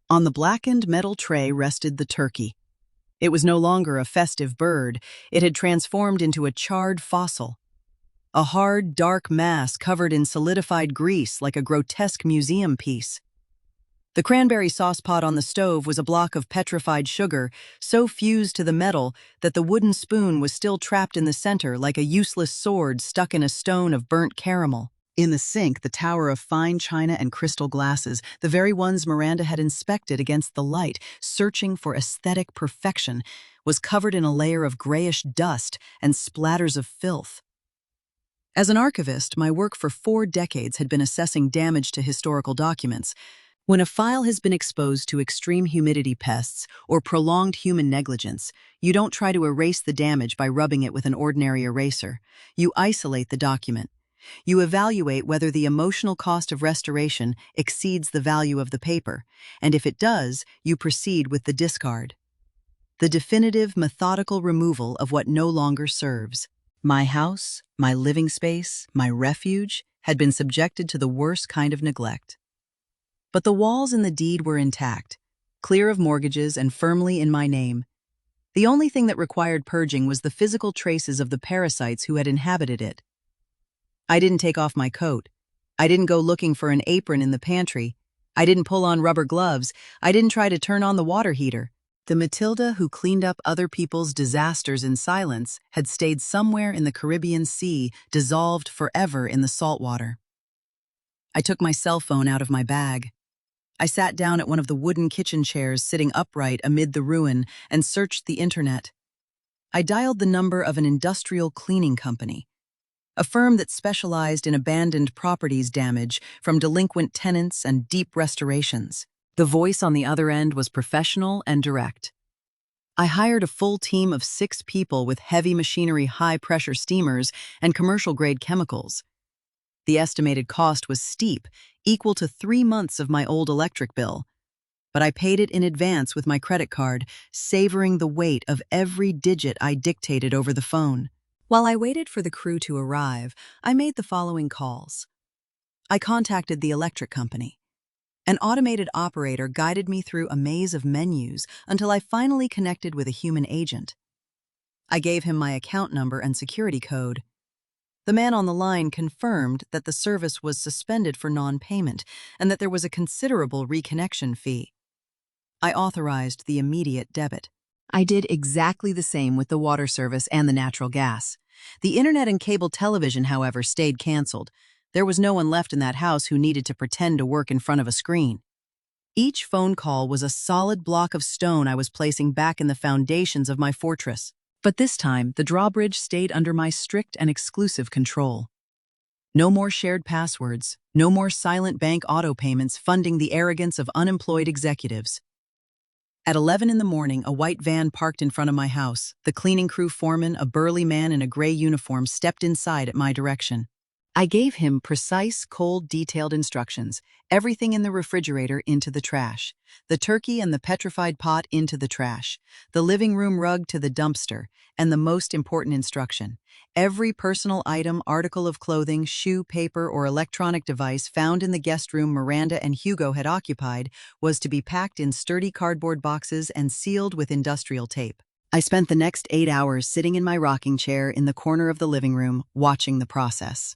On the blackened metal tray rested the turkey. It was no longer a festive bird. It had transformed into a charred fossil. A hard, dark mass covered in solidified grease like a grotesque museum piece. The cranberry sauce pot on the stove was a block of petrified sugar, so fused to the metal that the wooden spoon was still trapped in the center like a useless sword stuck in a stone of burnt caramel. In the sink, the tower of fine china and crystal glasses, the very ones Miranda had inspected against the light, searching for aesthetic perfection, was covered in a layer of grayish dust and splatters of filth. As an archivist, my work for 4 decades had been assessing damage to historical documents. When a file has been exposed to extreme humidity pests or prolonged human negligence, you don't try to erase the damage by rubbing it with an ordinary eraser. You isolate the document. You evaluate whether the emotional cost of restoration exceeds the value of the paper, and if it does, you proceed with the discard. The definitive, methodical removal of what no longer serves. My house, my living space, my refuge, had been subjected to the worst kind of neglect. But the walls in the deed were intact, clear of mortgages and firmly in my name. The only thing that required purging was the physical traces of the parasites who had inhabited it. I didn't take off my coat. I didn't go looking for an apron in the pantry. I didn't pull on rubber gloves. I didn't try to turn on the water heater. The Matilda who cleaned up other people's disasters in silence had stayed somewhere in the Caribbean Sea, dissolved forever in the salt water. I took my cell phone out of my bag. I sat down at one of the wooden kitchen chairs sitting upright amid the ruin and searched the internet. I dialed the number of an industrial cleaning company, a firm that specialized in abandoned properties damage from delinquent tenants and deep restorations. The voice on the other end was professional and direct. I hired a full team of 6 people with heavy machinery, high-pressure steamers, and commercial-grade chemicals. The estimated cost was steep, equal to 3 months of my old electric bill. But I paid it in advance with my credit card, savoring the weight of every digit I dictated over the phone. While I waited for the crew to arrive, I made the following calls. I contacted the electric company. An automated operator guided me through a maze of menus until I finally connected with a human agent. I gave him my account number and security code. The man on the line confirmed that the service was suspended for non-payment and that there was a considerable reconnection fee. I authorized the immediate debit. I did exactly the same with the water service and the natural gas. The internet and cable television, however, stayed canceled. There was no one left in that house who needed to pretend to work in front of a screen. Each phone call was a solid block of stone I was placing back in the foundations of my fortress. But this time, the drawbridge stayed under my strict and exclusive control. No more shared passwords, no more silent bank auto payments funding the arrogance of unemployed executives. At 11 in the morning, a white van parked in front of my house. The cleaning crew foreman, a burly man in a gray uniform, stepped inside at my direction. I gave him precise, cold, detailed instructions. Everything in the refrigerator into the trash. The turkey and the petrified pot into the trash. The living room rug to the dumpster. And the most important instruction. Every personal item, article of clothing, shoe, paper, or electronic device found in the guest room Miranda and Hugo had occupied was to be packed in sturdy cardboard boxes and sealed with industrial tape. I spent the next 8 hours sitting in my rocking chair in the corner of the living room, watching the process.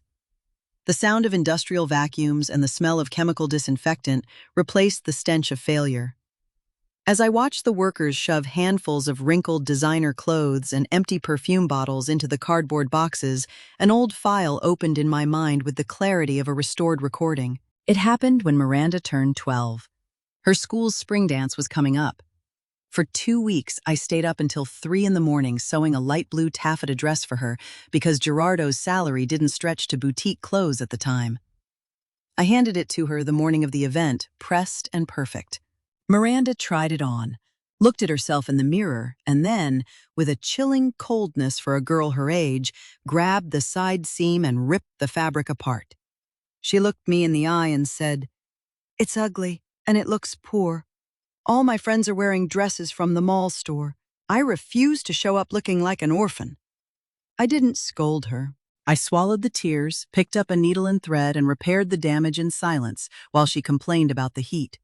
The sound of industrial vacuums and the smell of chemical disinfectant replaced the stench of failure. As I watched the workers shove handfuls of wrinkled designer clothes and empty perfume bottles into the cardboard boxes, an old file opened in my mind with the clarity of a restored recording. It happened when Miranda turned 12. Her school's spring dance was coming up. For 2 weeks, I stayed up until 3 in the morning sewing a light blue taffeta dress for her because Gerardo's salary didn't stretch to boutique clothes at the time. I handed it to her the morning of the event, pressed and perfect. Miranda tried it on, looked at herself in the mirror, and then, with a chilling coldness for a girl her age, grabbed the side seam and ripped the fabric apart. She looked me in the eye and said, "It's ugly, and it looks poor. All my friends are wearing dresses from the mall store. I refuse to show up looking like an orphan." I didn't scold her. I swallowed the tears, picked up a needle and thread, and repaired the damage in silence while she complained about the heat.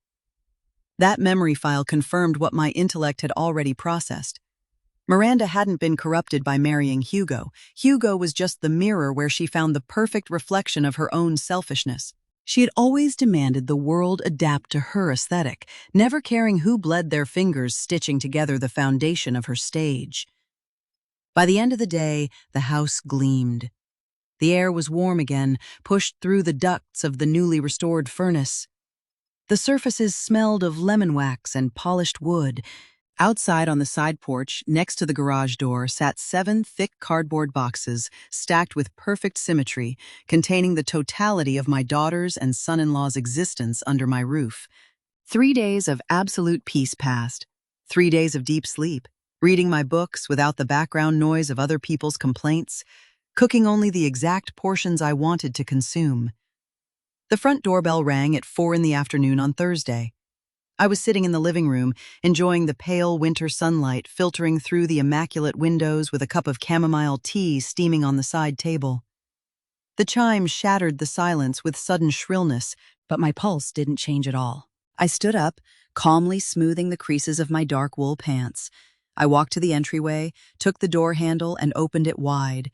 That memory file confirmed what my intellect had already processed. Miranda hadn't been corrupted by marrying Hugo. Hugo was just the mirror where she found the perfect reflection of her own selfishness. She had always demanded the world adapt to her aesthetic, never caring who bled their fingers stitching together the foundation of her stage. By the end of the day, the house gleamed. The air was warm again, pushed through the ducts of the newly restored furnace. The surfaces smelled of lemon wax and polished wood. Outside on the side porch, next to the garage door, sat 7 thick cardboard boxes, stacked with perfect symmetry, containing the totality of my daughter's and son-in-law's existence under my roof. 3 days of absolute peace passed. 3 days of deep sleep, reading my books without the background noise of other people's complaints, cooking only the exact portions I wanted to consume. The front doorbell rang at 4 in the afternoon on Thursday. I was sitting in the living room, enjoying the pale winter sunlight filtering through the immaculate windows with a cup of chamomile tea steaming on the side table. The chime shattered the silence with sudden shrillness, but my pulse didn't change at all. I stood up, calmly smoothing the creases of my dark wool pants. I walked to the entryway, took the door handle, and opened it wide.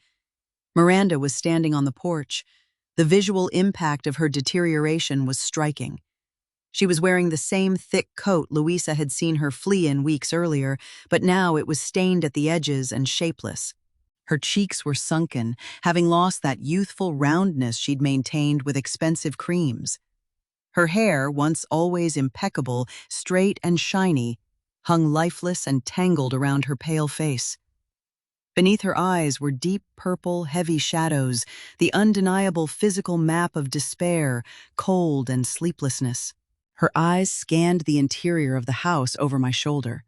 Miranda was standing on the porch. The visual impact of her deterioration was striking. She was wearing the same thick coat Louisa had seen her flee in weeks earlier, but now it was stained at the edges and shapeless. Her cheeks were sunken, having lost that youthful roundness she'd maintained with expensive creams. Her hair, once always impeccable, straight and shiny, hung lifeless and tangled around her pale face. Beneath her eyes were deep purple, heavy shadows, the undeniable physical map of despair, cold and sleeplessness. Her eyes scanned the interior of the house over my shoulder.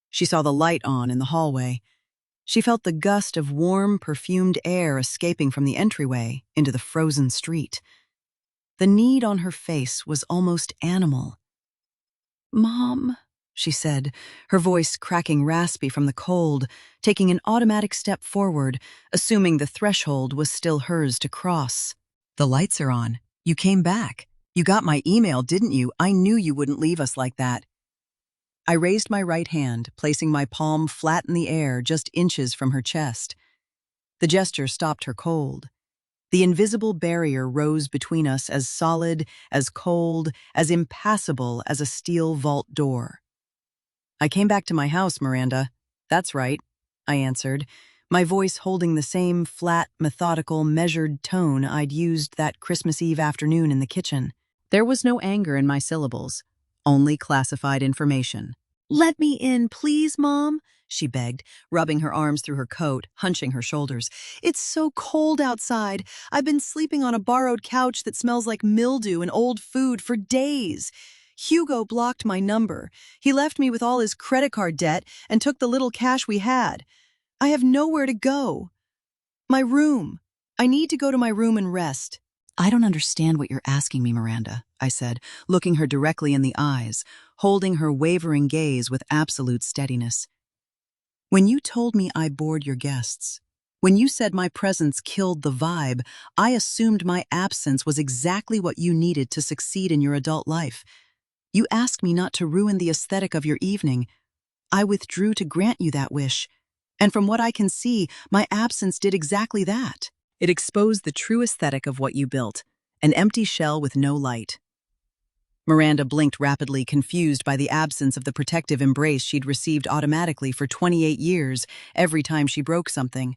She saw the light on in the hallway. She felt the gust of warm, perfumed air escaping from the entryway into the frozen street. The need on her face was almost animal. "Mom," she said, her voice cracking raspy from the cold, taking an automatic step forward, assuming the threshold was still hers to cross. "The lights are on. You came back. You got my email, didn't you? I knew you wouldn't leave us like that." I raised my right hand, placing my palm flat in the air just inches from her chest. The gesture stopped her cold. The invisible barrier rose between us as solid, as cold, as impassable as a steel vault door. "I came back to my house, Miranda." "That's right," I answered, my voice holding the same flat, methodical, measured tone I'd used that Christmas Eve afternoon in the kitchen. There was no anger in my syllables, only classified information. "Let me in, please, Mom," she begged, rubbing her arms through her coat, hunching her shoulders. "It's so cold outside. I've been sleeping on a borrowed couch that smells like mildew and old food for days. Hugo blocked my number. He left me with all his credit card debt and took the little cash we had. I have nowhere to go. My room. I need to go to my room and rest. I don't understand what you're asking me, Miranda, I said, looking her directly in the eyes, holding her wavering gaze with absolute steadiness. When you told me I bored your guests, when you said my presence killed the vibe, I assumed my absence was exactly what you needed to succeed in your adult life. You asked me not to ruin the aesthetic of your evening. I withdrew to grant you that wish. And from what I can see, my absence did exactly that. It exposed the true aesthetic of what you built, an empty shell with no light. Miranda blinked rapidly, confused by the absence of the protective embrace she'd received automatically for 28 years every time she broke something.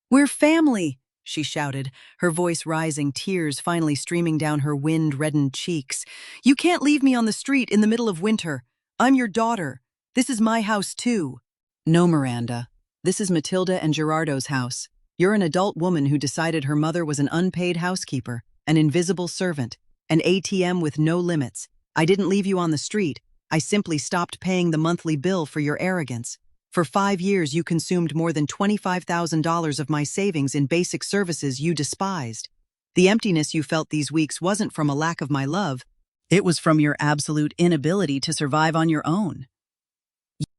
"We're family," she shouted, her voice rising, tears finally streaming down her wind-reddened cheeks. "You can't leave me on the street in the middle of winter. I'm your daughter. This is my house, too." "No, Miranda. This is Matilda and Gerardo's house. You're an adult woman who decided her mother was an unpaid housekeeper, an invisible servant, an ATM with no limits. I didn't leave you on the street. I simply stopped paying the monthly bill for your arrogance. For 5 years, you consumed more than $25,000 of my savings in basic services you despised. The emptiness you felt these weeks wasn't from a lack of my love. It was from your absolute inability to survive on your own."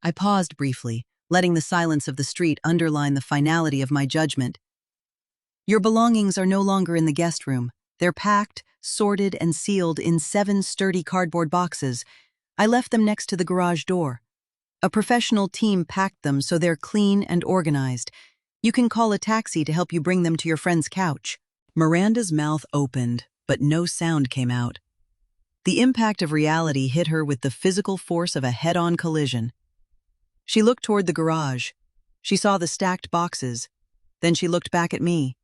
I paused briefly, letting the silence of the street underline the finality of my judgment. "Your belongings are no longer in the guest room. They're packed, sorted, and sealed in 7 sturdy cardboard boxes. I left them next to the garage door. A professional team packed them so they're clean and organized. You can call a taxi to help you bring them to your friend's couch." Miranda's mouth opened, but no sound came out. The impact of reality hit her with the physical force of a head-on collision. She looked toward the garage. She saw the stacked boxes. Then she looked back at me.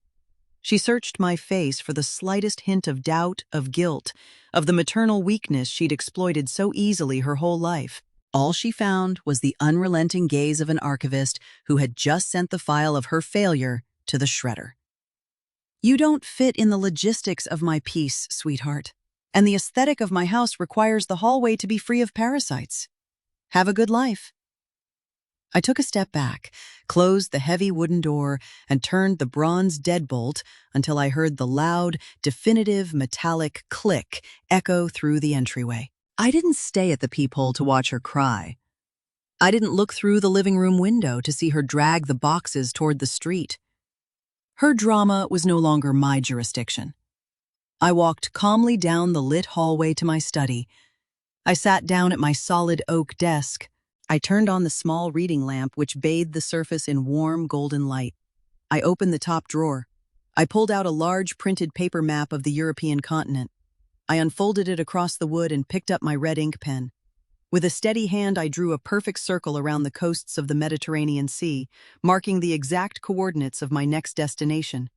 She searched my face for the slightest hint of doubt, of guilt, of the maternal weakness she'd exploited so easily her whole life. All she found was the unrelenting gaze of an archivist who had just sent the file of her failure to the shredder. "You don't fit in the logistics of my piece, sweetheart. And the aesthetic of my house requires the hallway to be free of parasites. Have a good life." I took a step back, closed the heavy wooden door, and turned the bronze deadbolt until I heard the loud, definitive, metallic click echo through the entryway. I didn't stay at the peephole to watch her cry. I didn't look through the living room window to see her drag the boxes toward the street. Her drama was no longer my jurisdiction. I walked calmly down the lit hallway to my study. I sat down at my solid oak desk. I turned on the small reading lamp which bathed the surface in warm golden light. I opened the top drawer. I pulled out a large printed paper map of the European continent. I unfolded it across the wood and picked up my red ink pen. With a steady hand, I drew a perfect circle around the coasts of the Mediterranean Sea, marking the exact coordinates of my next destination.